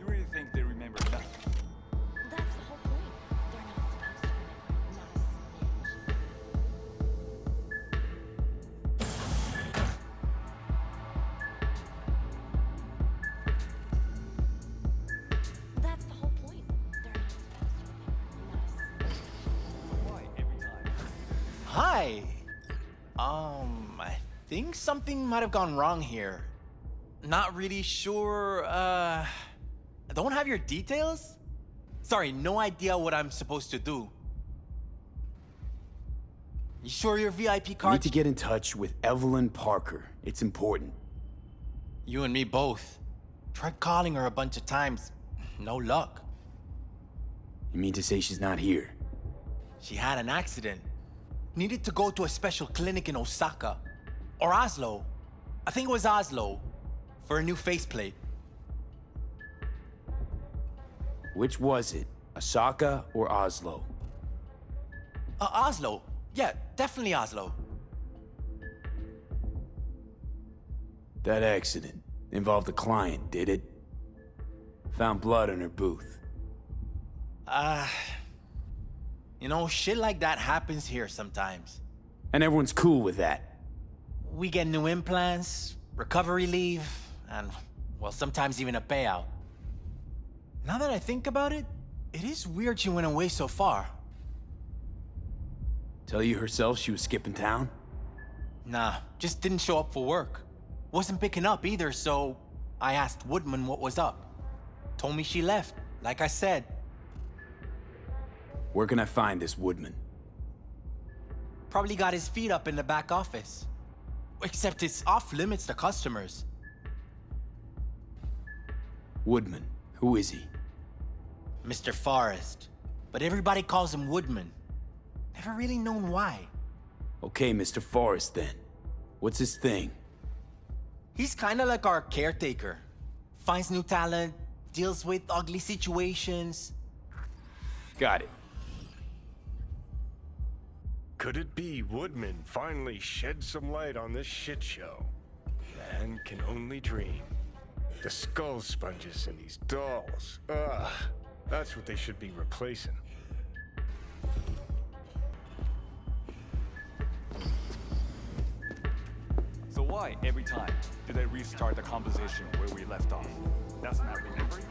You really think they remember nothing? That's the whole point. They're not supposed to remember. Not a smidge. That's the whole point. They're not supposed to remember. Not a smidge. Why every time? Hi. I think something might have gone wrong here. Not really sure, don't have your details? Sorry, no idea what I'm supposed to do. You sure your VIP You card? need to get in touch with Evelyn Parker. It's important. You and me both. Tried calling her a bunch of times. No luck. You mean to say she's not here? She had an accident. Needed to go to a special clinic in Osaka. Or Oslo. I think it was Oslo. For a new faceplate. Which was it? Osaka or Oslo? Oslo. Yeah, definitely Oslo. That accident involved a client, did it? Found blood in her booth. You know, shit like that happens here sometimes. And everyone's cool with that. We get new implants, recovery leave, and, well, sometimes even a payout. Now that I think about it, it is weird she went away so far. Tell you herself she was skipping town? Nah, just didn't show up for work. Wasn't picking up either, so I asked Woodman what was up. Told me she left, like I said. Where can I find this Woodman? Probably got his feet up in the back office. Except it's off limits to customers. Woodman, who is he? Mr. Forrest. But everybody calls him Woodman. Never really known why. Okay, Mr. Forrest then. What's his thing? He's kinda like our caretaker. Finds new talent, deals with ugly situations. Got it. Could it be Woodman finally shed some light on this shit show? Man can only dream. The skull sponges in these dolls. Ugh. That's what they should be replacing. So why every time do they restart the conversation where we left off? That's not remembering?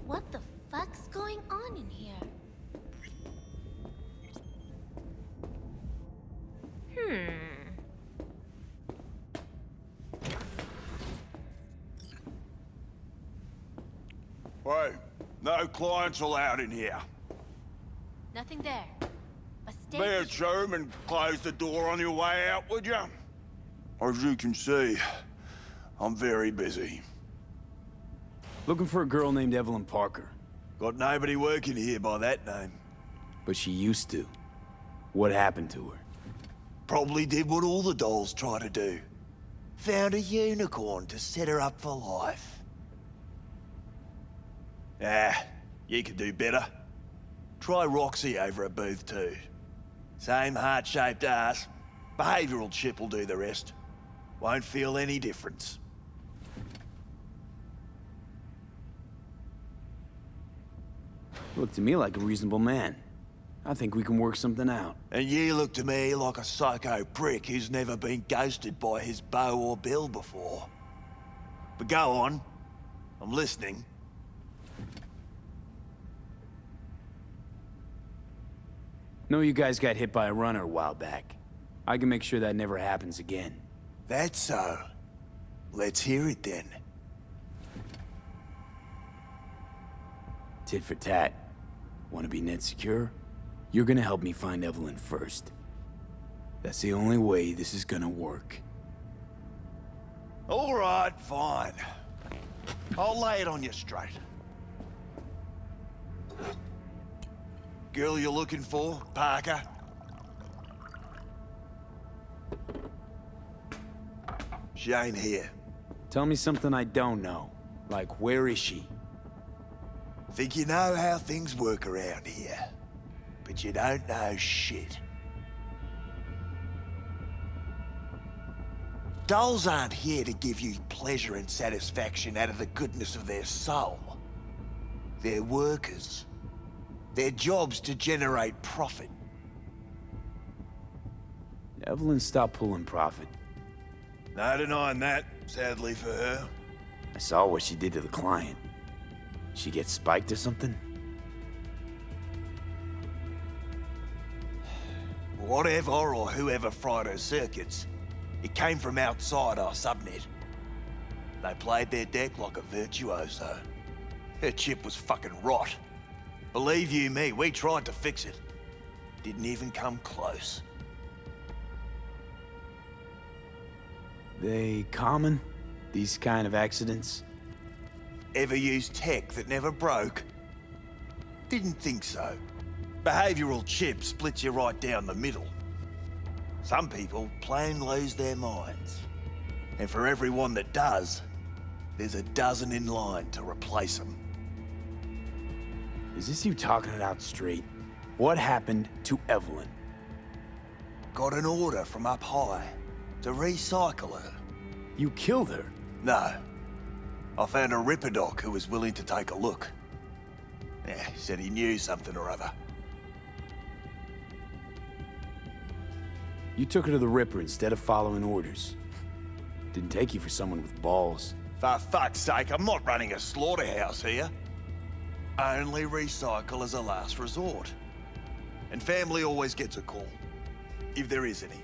What the fuck's going on in here? Hey, no clients allowed in here. Nothing there. A Be stage. a chum and close the door on your way out, would you? As you can see, I'm very busy. Looking for a girl named Evelyn Parker. Got nobody working here by that name. But she used to. What happened to her? Probably did what all the dolls try to do. Found a unicorn to set her up for life. Ah, you could do better. Try Roxy over at booth 2. Same heart-shaped ass. Behavioral chip will do the rest. Won't feel any difference. Look to me like a reasonable man. I think we can work something out. And you look to me like a psycho prick who's never been ghosted by his beau or bill before. But go on. I'm listening. Know you guys got hit by a runner a while back. I can make sure that never happens again. That's so. Let's hear it then. Tit for tat. Want to be net secure? You're gonna help me find Evelyn first. That's the only way this is gonna work. All right, fine. I'll lay it on you straight. Girl you're looking for, Parker? She ain't here. Tell me something I don't know. Like, where is she? Think you know how things work around here, but you don't know shit. Dolls aren't here to give you pleasure and satisfaction out of the goodness of their soul. They're workers. Their job's to generate profit. Evelyn stopped pulling profit. No denying that, sadly for her. I saw what she did to the client. She get spiked or something? Whatever or whoever fried her circuits, it came from outside our subnet. They played their deck like a virtuoso. Her chip was fucking rot. Believe you me, we tried to fix it. Didn't even come close. They common? These kind of accidents? Ever used tech that never broke? Didn't think so. Behavioral chip splits you right down the middle. Some people plain lose their minds. And for everyone that does, there's a dozen in line to replace them. Is this you talking it out straight? What happened to Evelyn? Got an order from up high to recycle her. You killed her? No. I found a Ripper doc who was willing to take a look. Yeah, he said he knew something or other. You took her to the Ripper instead of following orders. Didn't take you for someone with balls. For fuck's sake, I'm not running a slaughterhouse here. Only recycle as a last resort. And family always gets a call. If there is any.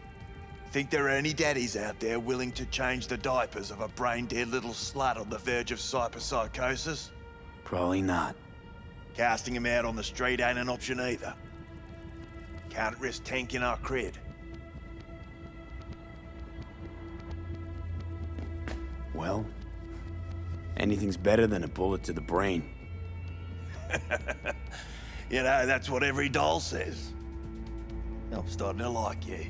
Think there are any daddies out there willing to change the diapers of a brain-dead little slut on the verge of cyberpsychosis? Probably not. Casting him out on the street ain't an option either. Can't risk tanking our cred. Well, anything's better than a bullet to the brain. You know, that's what every doll says. I'm starting to like you.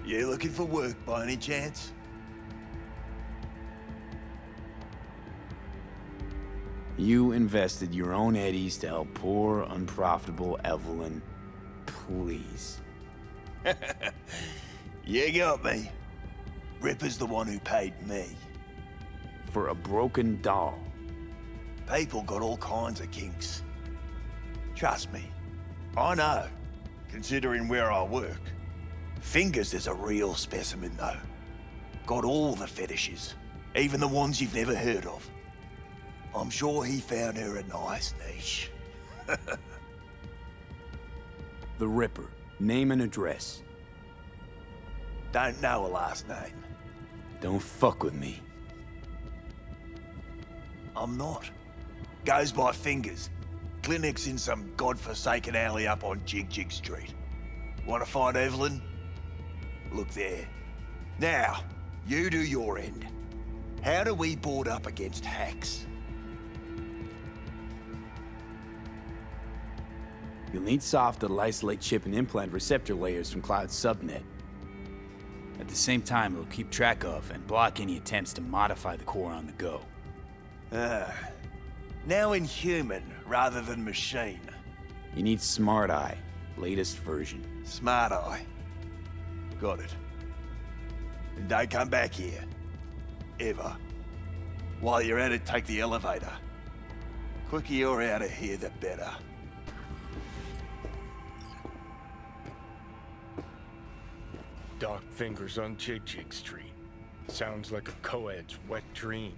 You looking for work by any chance? You invested your own eddies to help poor, unprofitable Evelyn. Please. You got me. Ripper's the one who paid me. For a broken doll. People got all kinds of kinks. Trust me, I know, considering where I work. Fingers is a real specimen, though. Got all the fetishes, even the ones you've never heard of. I'm sure he found her a nice niche. The Ripper. Name and address. Don't know a last name. Don't fuck with me. I'm not. Goes by Fingers. Clinic's in some godforsaken alley up on Jig Street. Want to find Evelyn? Look there. Now, you do your end. How do we board up against hacks? You'll need software to isolate chip and implant receptor layers from Cloud's subnet. At the same time, it'll keep track of and block any attempts to modify the core on the go. Now in human rather than machine. You need Smart Eye. Latest version. Smart eye. Got it. And don't come back here. Ever. While you're at it, take the elevator. Quicker you're out of here, the better. Dark fingers on Jig Street. Sounds like a co-ed's wet dream.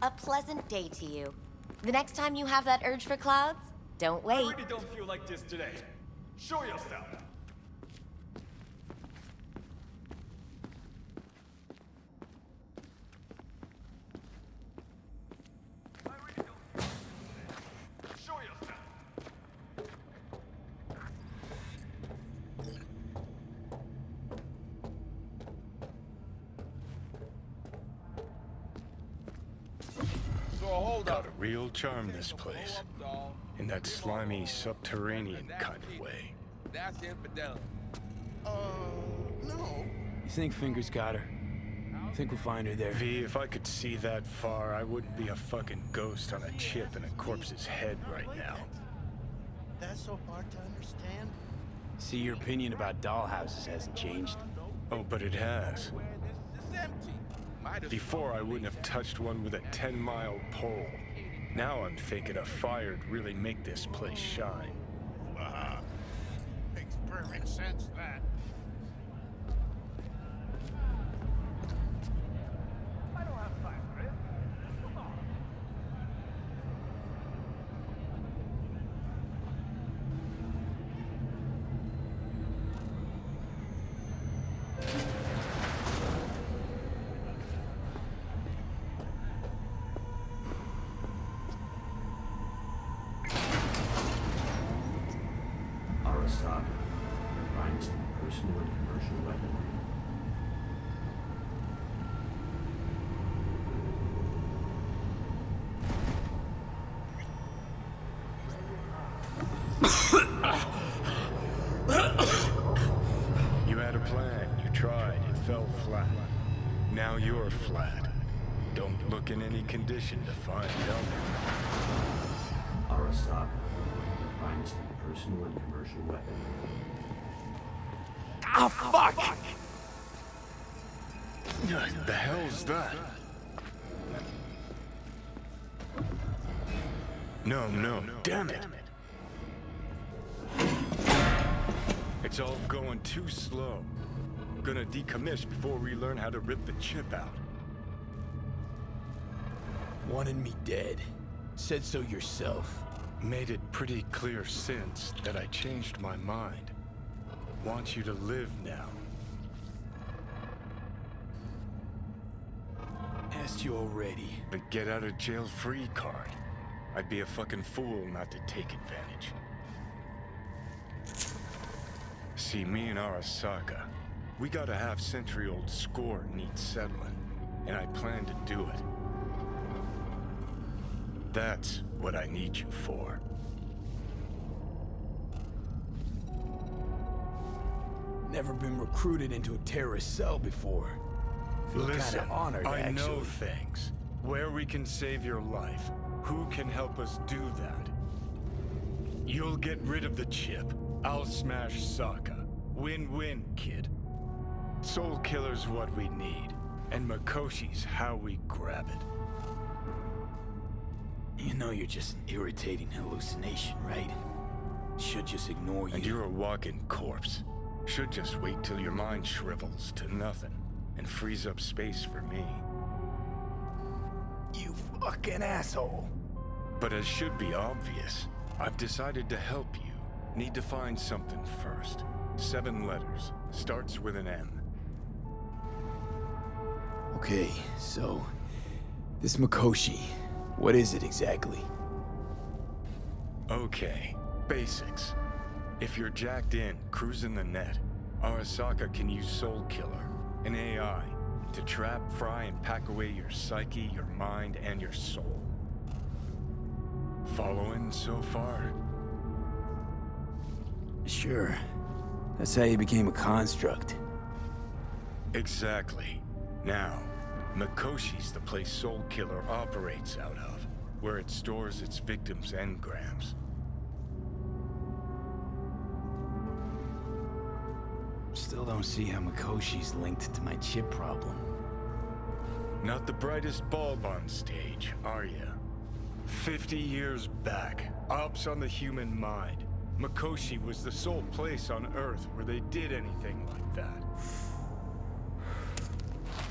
A pleasant day to you. The next time you have that urge for clouds, don't wait. I really don't feel like this today. Show yourself. Got a real charm, this place. In that slimy, subterranean kind of way. That's infidelity. No. You think Fingers got her? Think we'll find her there? V, if I could see that far, I wouldn't be a fucking ghost on a chip in a corpse's head right now. That's so hard to understand. See, your opinion about dollhouses hasn't changed. Oh, but it has. Before, I wouldn't have touched one with a 10-mile pole. Now I'm thinking a fire'd really make this place shine. Makes perfect sense, that. Arasaka, the finest personal and commercial weapon. You had a plan, you tried, it fell flat. Now you're flat. Don't look in any condition to find help. Arasaka, the finest personal and commercial weapon. Ah, fuck! The hell's that? No, damn it! It's all going too slow. Gonna decommission before we learn how to rip the chip out. Wanted me dead. Said so yourself. Made it pretty clear since that I changed my mind. Want you to live now. Asked you already. The get out of jail free card. I'd be a fucking fool not to take advantage. See, me and Arasaka, we got a half-century-old score needs settling, and I plan to do it. That's what I need you for. Never been recruited into a terrorist cell before. Feel Listen, kinda honored, I actually. know things. Where we can save your life. Who can help us do that? You'll get rid of the chip. I'll smash Sokka. Win-win, kid. Soul Killer's what we need. And Makoshi's how we grab it. You know you're just an irritating hallucination, right? Should just ignore you. And you're a walking corpse. Should just wait till your mind shrivels to nothing. and frees up space for me. You fucking asshole. But as should be obvious, I've decided to help you. Need to find something first. 7 letters. Starts with an M. Okay, so... this Mikoshi, what is it exactly? Okay, basics. If you're jacked in, cruising the net, Arasaka can use Soul Killer, an AI, to trap, fry, and pack away your psyche, your mind, and your soul. Following so far? Sure. That's how you became a construct. Exactly. Now, Mikoshi's the place Soul Killer operates out of, where it stores its victims' engrams. Still don't see how Mikoshi's linked to my chip problem. Not the brightest bulb on stage, are ya? 50 years back, ops on the human mind. Mikoshi was the sole place on Earth where they did anything like that.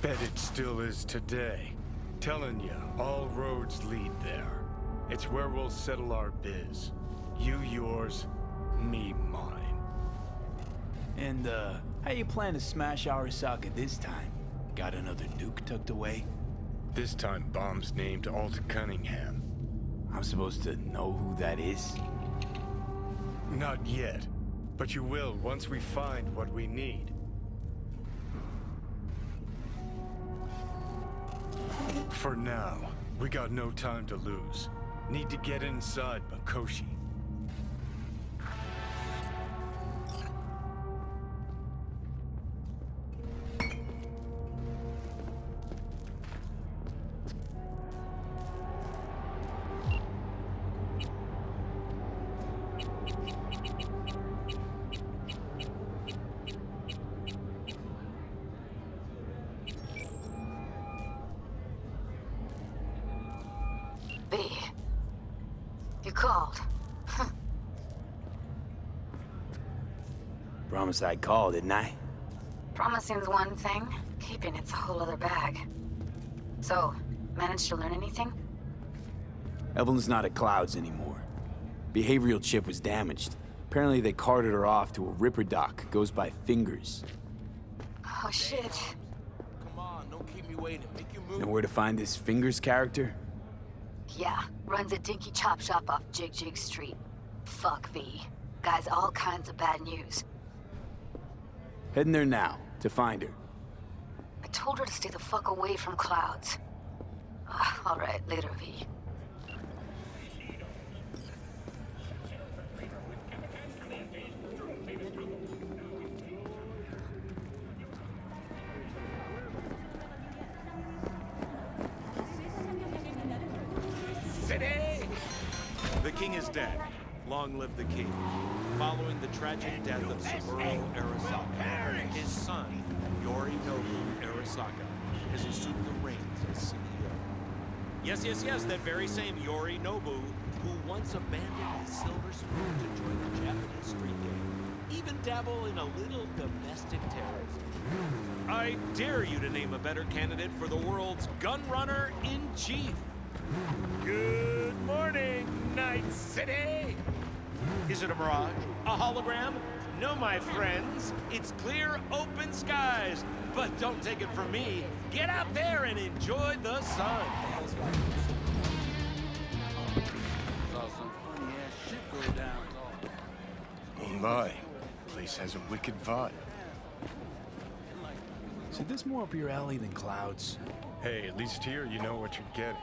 Bet it still is today. Telling ya, all roads lead there. It's where we'll settle our biz. You yours, me mine. And, how you plan to smash Arasaka this time? Got another nuke tucked away? This time bomb's named Alt Cunningham. I'm supposed to know who that is? Not yet, but you will once we find what we need. For now, we got no time to lose. Need to get inside Mikoshi. You called. Promise I'd call, didn't I? Promising's one thing, keeping it's a whole other bag. So, managed to learn anything? Evelyn's not at Clouds anymore. Behavioral chip was damaged. Apparently they carted her off to a Ripper dock. Goes by Fingers. Oh shit. Come on, don't keep me waiting. Make you move. Know where to find this Fingers character? Yeah, runs a dinky chop shop off Jig Street. Fuck V. Guy's all kinds of bad news. Heading there now, to find her. I told her to stay the fuck away from Clouds. Alright, later, V. The king is dead. Long live the king. Following the tragic death of Saburo Arasaka, his son, Yorinobu Arasaka, has assumed the reins as CEO. Yes, that very same Yorinobu who once abandoned his silver spoon to join the Japanese street gang, even dabble in a little domestic terrorism. I dare you to name a better candidate for the world's gun runner in chief. Good morning, Night City! Is it a mirage? A hologram? No, my friends. It's clear, open skies. But don't take it from me. Get out there and enjoy the sun. Saw some funny ass shit go down. Oh my, place has a wicked vibe. So this more up your alley than Clouds? Hey, at least here you know what you're getting.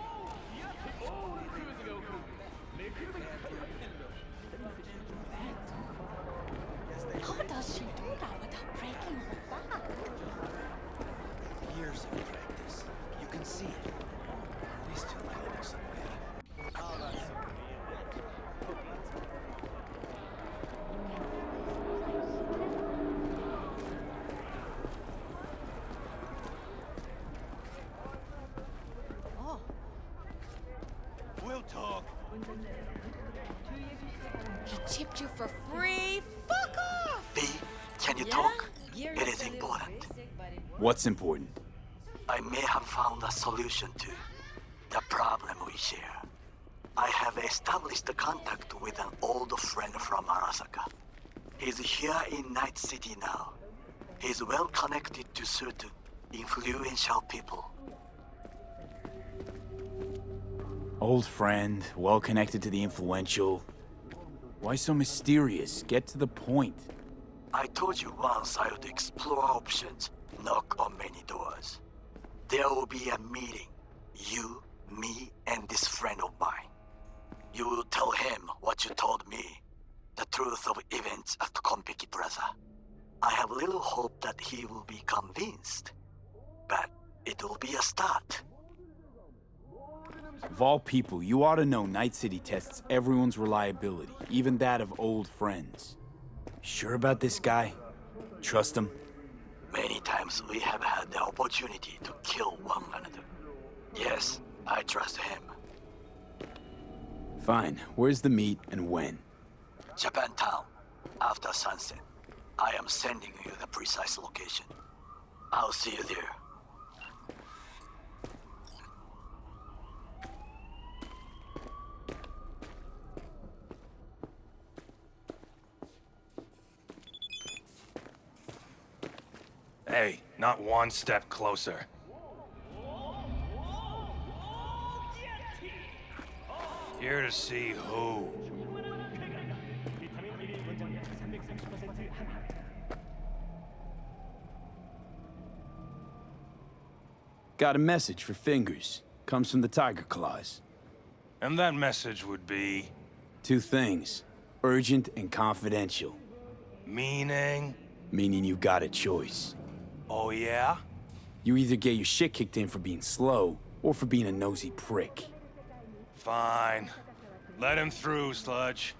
How does she do that without breaking her back? Years of practice. You can see it. Are we still going somewhere? Oh. We'll talk. He chipped you for free? Fuck off! B, can you talk? It is important. What's important? I may have found a solution to the problem we share. I have established a contact with an old friend from Arasaka. He's here in Night City now. He's well connected to certain influential people. Old friend, well connected to the influential. Why so mysterious? Get to the point. I told you once I would explore options, knock on many doors. There will be a meeting. You, me, and this friend of mine. You will tell him what you told me. The truth of events at Konpeki Plaza. I have little hope that he will be convinced. But it will be a start. Of all people, you ought to know Night City tests everyone's reliability, even that of old friends. Sure about this guy? Trust him? Many times we have had the opportunity to kill one another. Yes, I trust him. Fine. Where's the meet and when? Japantown, after sunset. I am sending you the precise location. I'll see you there. Hey, not one step closer. Here to see who? Got a message for Fingers. Comes from the Tiger Claws. And that message would be? 2 things. Urgent and confidential. Meaning? Meaning you got a choice. Oh yeah? You either get your shit kicked in for being slow, or for being a nosy prick. Fine. Let him through, Sludge.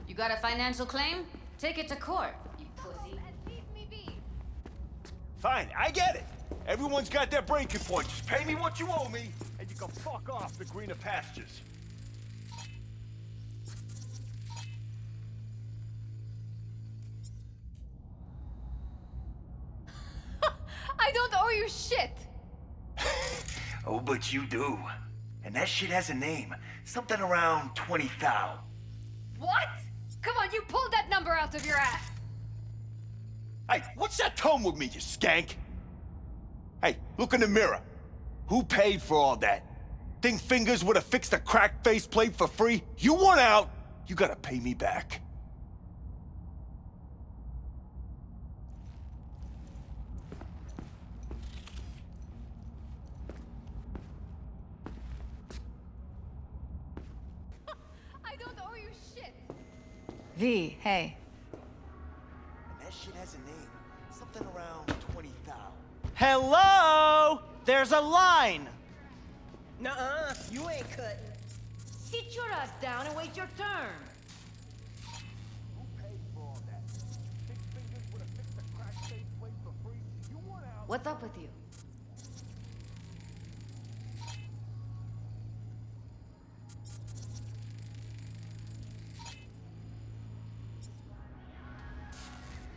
You got a financial claim? Take it to court, you pussy. Fine, I get it. Everyone's got their breaking point. Just pay me what you owe me, and you can fuck off the greener pastures. I don't owe you shit! Oh, but you do. And that shit has a name. Something around 20,000. What? Come on, you pulled that number out of your ass! Hey, what's that tone with me, you skank? Hey, look in the mirror. Who paid for all that? Think Fingers would have fixed a cracked faceplate for free? You want out, you gotta pay me back. I don't owe you shit! V, hey. And that shit has a name. Something around 20,000. Hello? There's a line! Nuh-uh, you ain't cutting. Sit your ass down and wait your turn! Who paid for all that? Think Fingers would have fixed a cracked faceplate for free? You want out? What's up with you?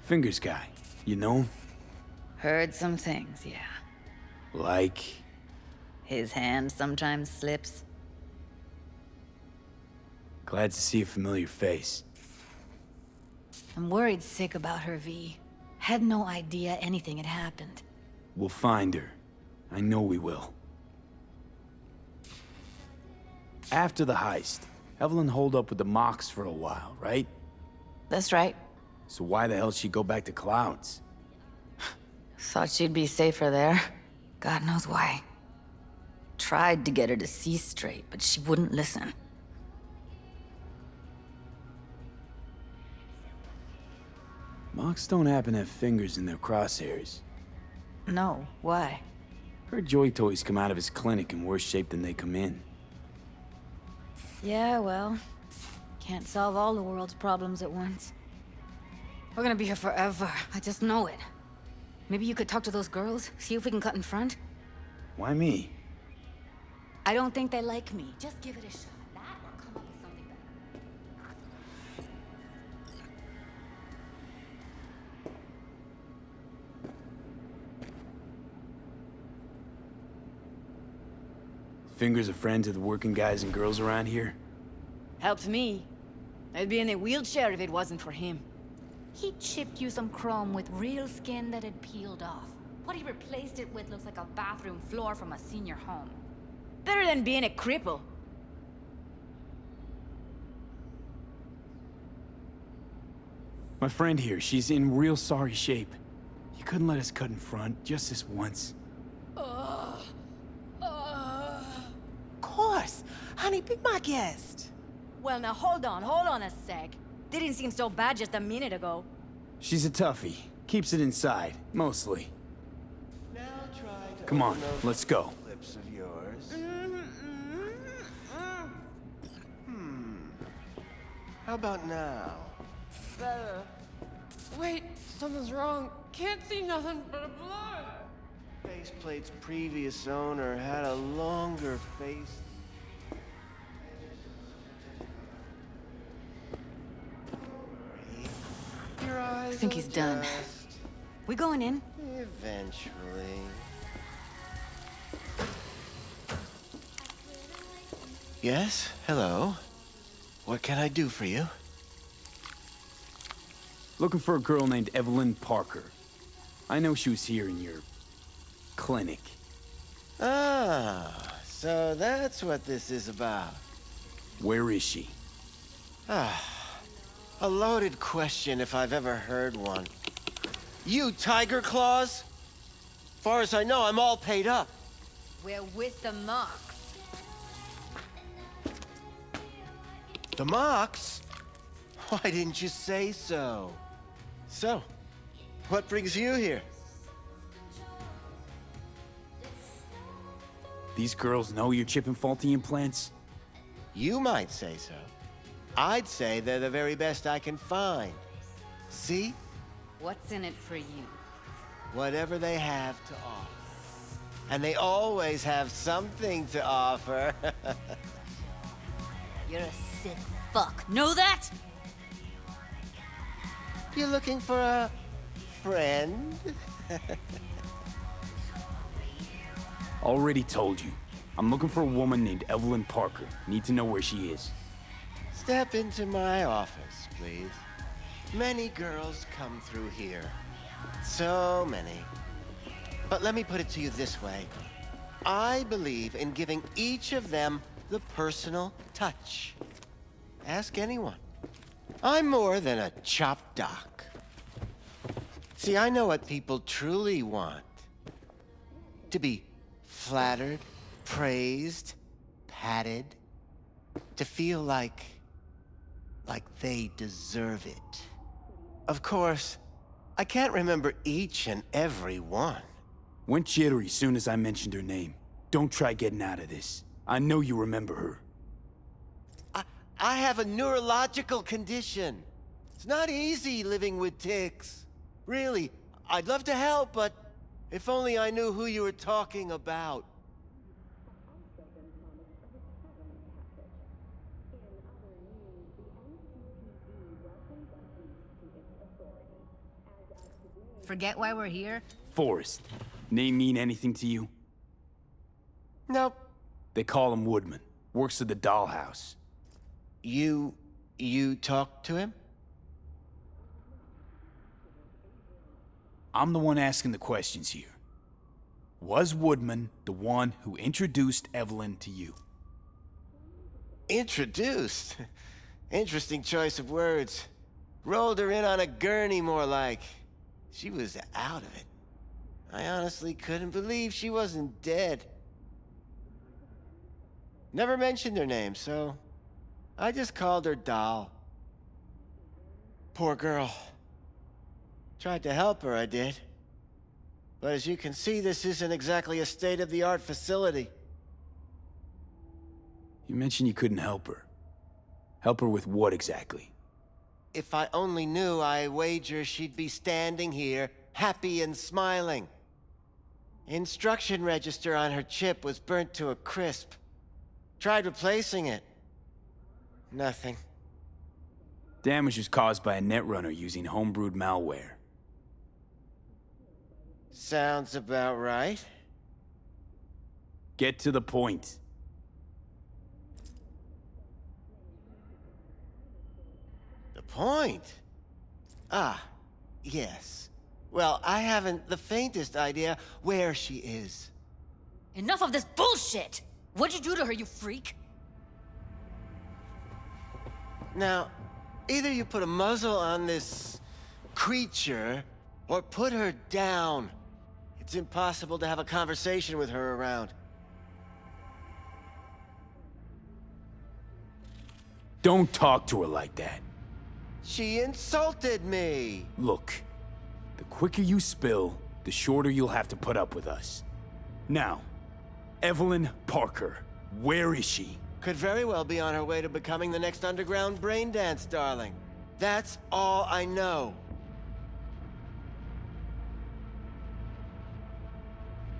Fingers guy. You know him? Heard some things, yeah. Like? His hand sometimes slips. Glad to see a familiar face. I'm worried sick about her, V. Had no idea anything had happened. We'll find her. I know we will. After the heist, Evelyn holed up with the Mox for a while, right? That's right. So why the hell she'd go back to Clouds? Thought she'd be safer there. God knows why. Tried to get her to see straight, but she wouldn't listen. Mox don't happen to have fingers in their crosshairs. No, why? Heard Joy toys come out of his clinic in worse shape than they come in. Yeah, well, can't solve all the world's problems at once. We're gonna be here forever. I just know it. Maybe you could talk to those girls, see if we can cut in front? Why me? I don't think they like me. Just give it a shot. That or come up with something better. Fingers a friend to the working guys and girls around here? Helped me. I'd be in a wheelchair if it wasn't for him. He chipped you some chrome with real skin that had peeled off. What he replaced it with looks like a bathroom floor from a senior home. Better than being a cripple. My friend here, she's in real sorry shape. You couldn't let us cut in front, just this once. Of course. Honey, be my guest. Well, now hold on a sec. Didn't seem so bad just a minute ago. She's a toughie. Keeps it inside, mostly. Come on, let's go. Lips of yours. How about now? Better. Wait, something's wrong. Can't see nothing but a blur. Faceplate's previous owner had a longer face. Your eyes I think he's done. We going in? Eventually. Yes, hello. What can I do for you? Looking for a girl named Evelyn Parker. I know she was here in your clinic. Ah, so that's what this is about. Where is she? A loaded question if I've ever heard one. You Tiger Claws? Far as I know, I'm all paid up. We're with the Mox. The Mox? Why didn't you say so? So, what brings you here? These girls know you're chipping faulty implants? You might say so. I'd say they're the very best I can find. See? What's in it for you? Whatever they have to offer. And they always have something to offer. You're a sick fuck. Know that? You looking for a friend? Already told you. I'm looking for a woman named Evelyn Parker. Need to know where she is. Step into my office, please. Many girls come through here. So many. But let me put it to you this way. I believe in giving each of them the personal touch. Ask anyone. I'm more than a chop doc. See, I know what people truly want. To be flattered, praised, patted. To feel like they deserve it. Of course, I can't remember each and every one. Went jittery soon as I mentioned her name. Don't try getting out of this. I know you remember her. I have a neurological condition. It's not easy living with tics. Really, I'd love to help, but if only I knew who you were talking about. Forget why we're here? Forrest. Name mean anything to you? Nope. They call him Woodman. Works at the dollhouse. You talked to him? I'm the one asking the questions here. Was Woodman the one who introduced Evelyn to you? Introduced? Interesting choice of words. Rolled her in on a gurney, more like. She was out of it. I honestly couldn't believe she wasn't dead. Never mentioned her name, so I just called her Doll. Poor girl. Tried to help her, I did. But as you can see, this isn't exactly a state-of-the-art facility. You mentioned you couldn't help her. Help her with what exactly? If I only knew, I wager she'd be standing here, happy and smiling. Instruction register on her chip was burnt to a crisp. Tried replacing it. Nothing. Damage was caused by a netrunner using homebrewed malware. Sounds about right. Get to the point. The point? Ah, yes. Well, I haven't the faintest idea where she is. Enough of this bullshit! What'd you do to her, you freak? Now, either you put a muzzle on this creature, or put her down. It's impossible to have a conversation with her around. Don't talk to her like that. She insulted me! Look, the quicker you spill, the shorter you'll have to put up with us. Now, Evelyn Parker, where is she? Could very well be on her way to becoming the next underground braindance darling. That's all I know.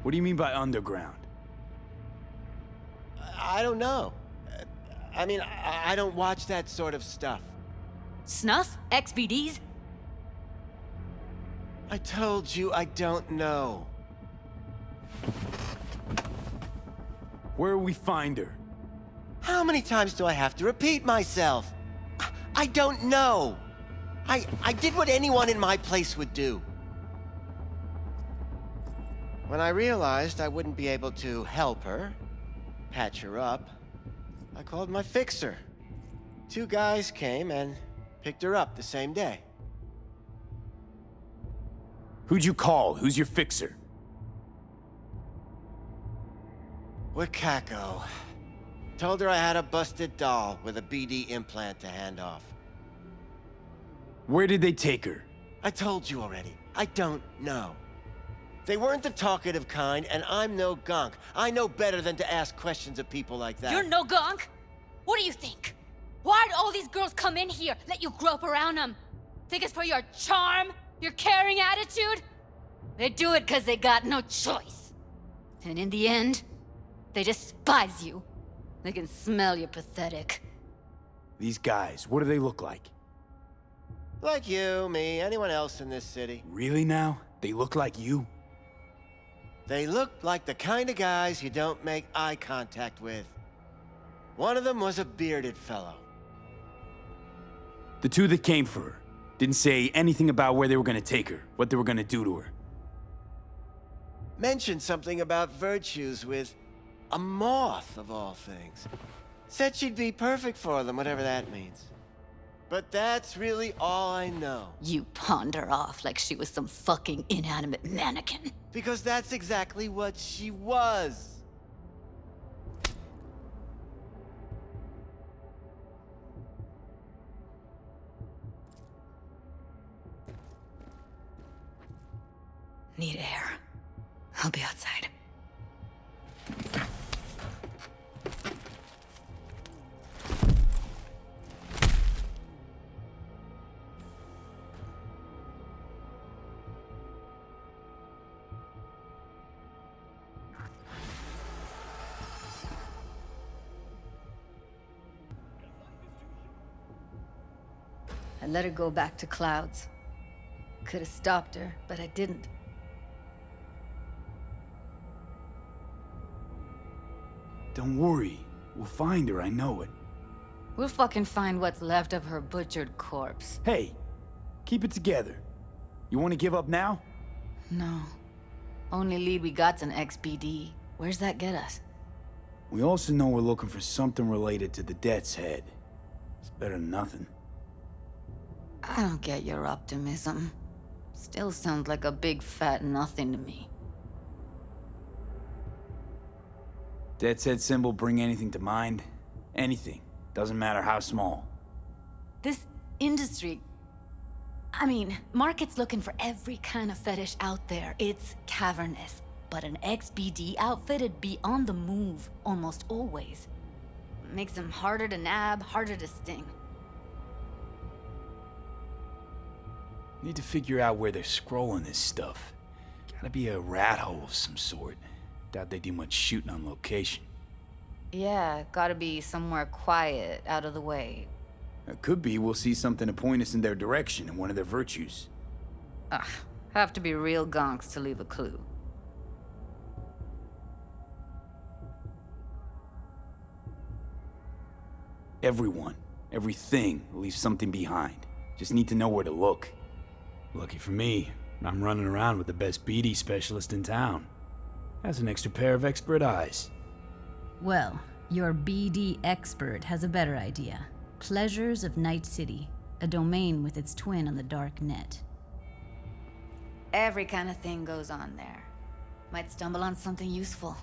What do you mean by underground? I don't know. I mean, I don't watch that sort of stuff. Snuff? XBDs? I told you I don't know. Where will we find her? How many times do I have to repeat myself? I don't know. I did what anyone in my place would do. When I realized I wouldn't be able to help her, patch her up, I called my fixer. 2 guys came and picked her up the same day. Who'd you call? Who's your fixer? Wakako. Told her I had a busted doll with a BD implant to hand off. Where did they take her? I told you already. I don't know. They weren't the talkative kind, and I'm no gonk. I know better than to ask questions of people like that. You're no gonk? What do you think? Why'd all these girls come in here, let you grope around them? Think it's for your charm? Your caring attitude? They do it because they got no choice. And in the end, they despise you. They can smell you're pathetic. These guys, what do they look like? Like you, me, anyone else in this city. Really now? They look like you? They look like the kind of guys you don't make eye contact with. One of them was a bearded fellow. The 2 that came for her didn't say anything about where they were gonna take her, what they were gonna do to her. Mentioned something about virtues with a moth, of all things. Said she'd be perfect for them, whatever that means. But that's really all I know. You pawned her off like she was some fucking inanimate mannequin. Because that's exactly what she was. Need air. I'll be outside. I let her go back to Clouds. Could have stopped her, but I didn't. Don't worry. We'll find her, I know it. We'll fucking find what's left of her butchered corpse. Hey, keep it together. You want to give up now? No. Only lead we got's an XBD. Where's that get us? We also know we're looking for something related to the Death's Head. It's better than nothing. I don't get your optimism. Still sounds like a big fat nothing to me. Death's Head symbol bring anything to mind? Anything. Doesn't matter how small. This industry... I mean, Market's looking for every kind of fetish out there. It's cavernous. But an XBD outfit'd be on the move, almost always. Makes them harder to nab, harder to sting. Need to figure out where they're scrolling this stuff. Gotta be a rat hole of some sort. Doubt they do much shooting on location. Yeah, gotta be somewhere quiet, out of the way. It could be we'll see something to point us in their direction in one of their virtues. Ugh, have to be real gonks to leave a clue. Everyone, everything leaves something behind. Just need to know where to look. Lucky for me, I'm running around with the best BD specialist in town. Has an extra pair of expert eyes. Well, your BD expert has a better idea. Pleasures of Night City, a domain with its twin on the dark net. Every kind of thing goes on there. Might stumble on something useful.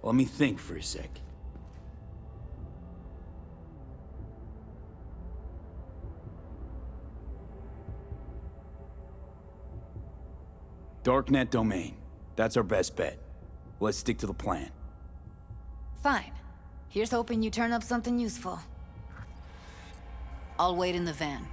Let me think for a sec. Darknet domain. That's our best bet. Let's stick to the plan. Fine. Here's hoping you turn up something useful. I'll wait in the van.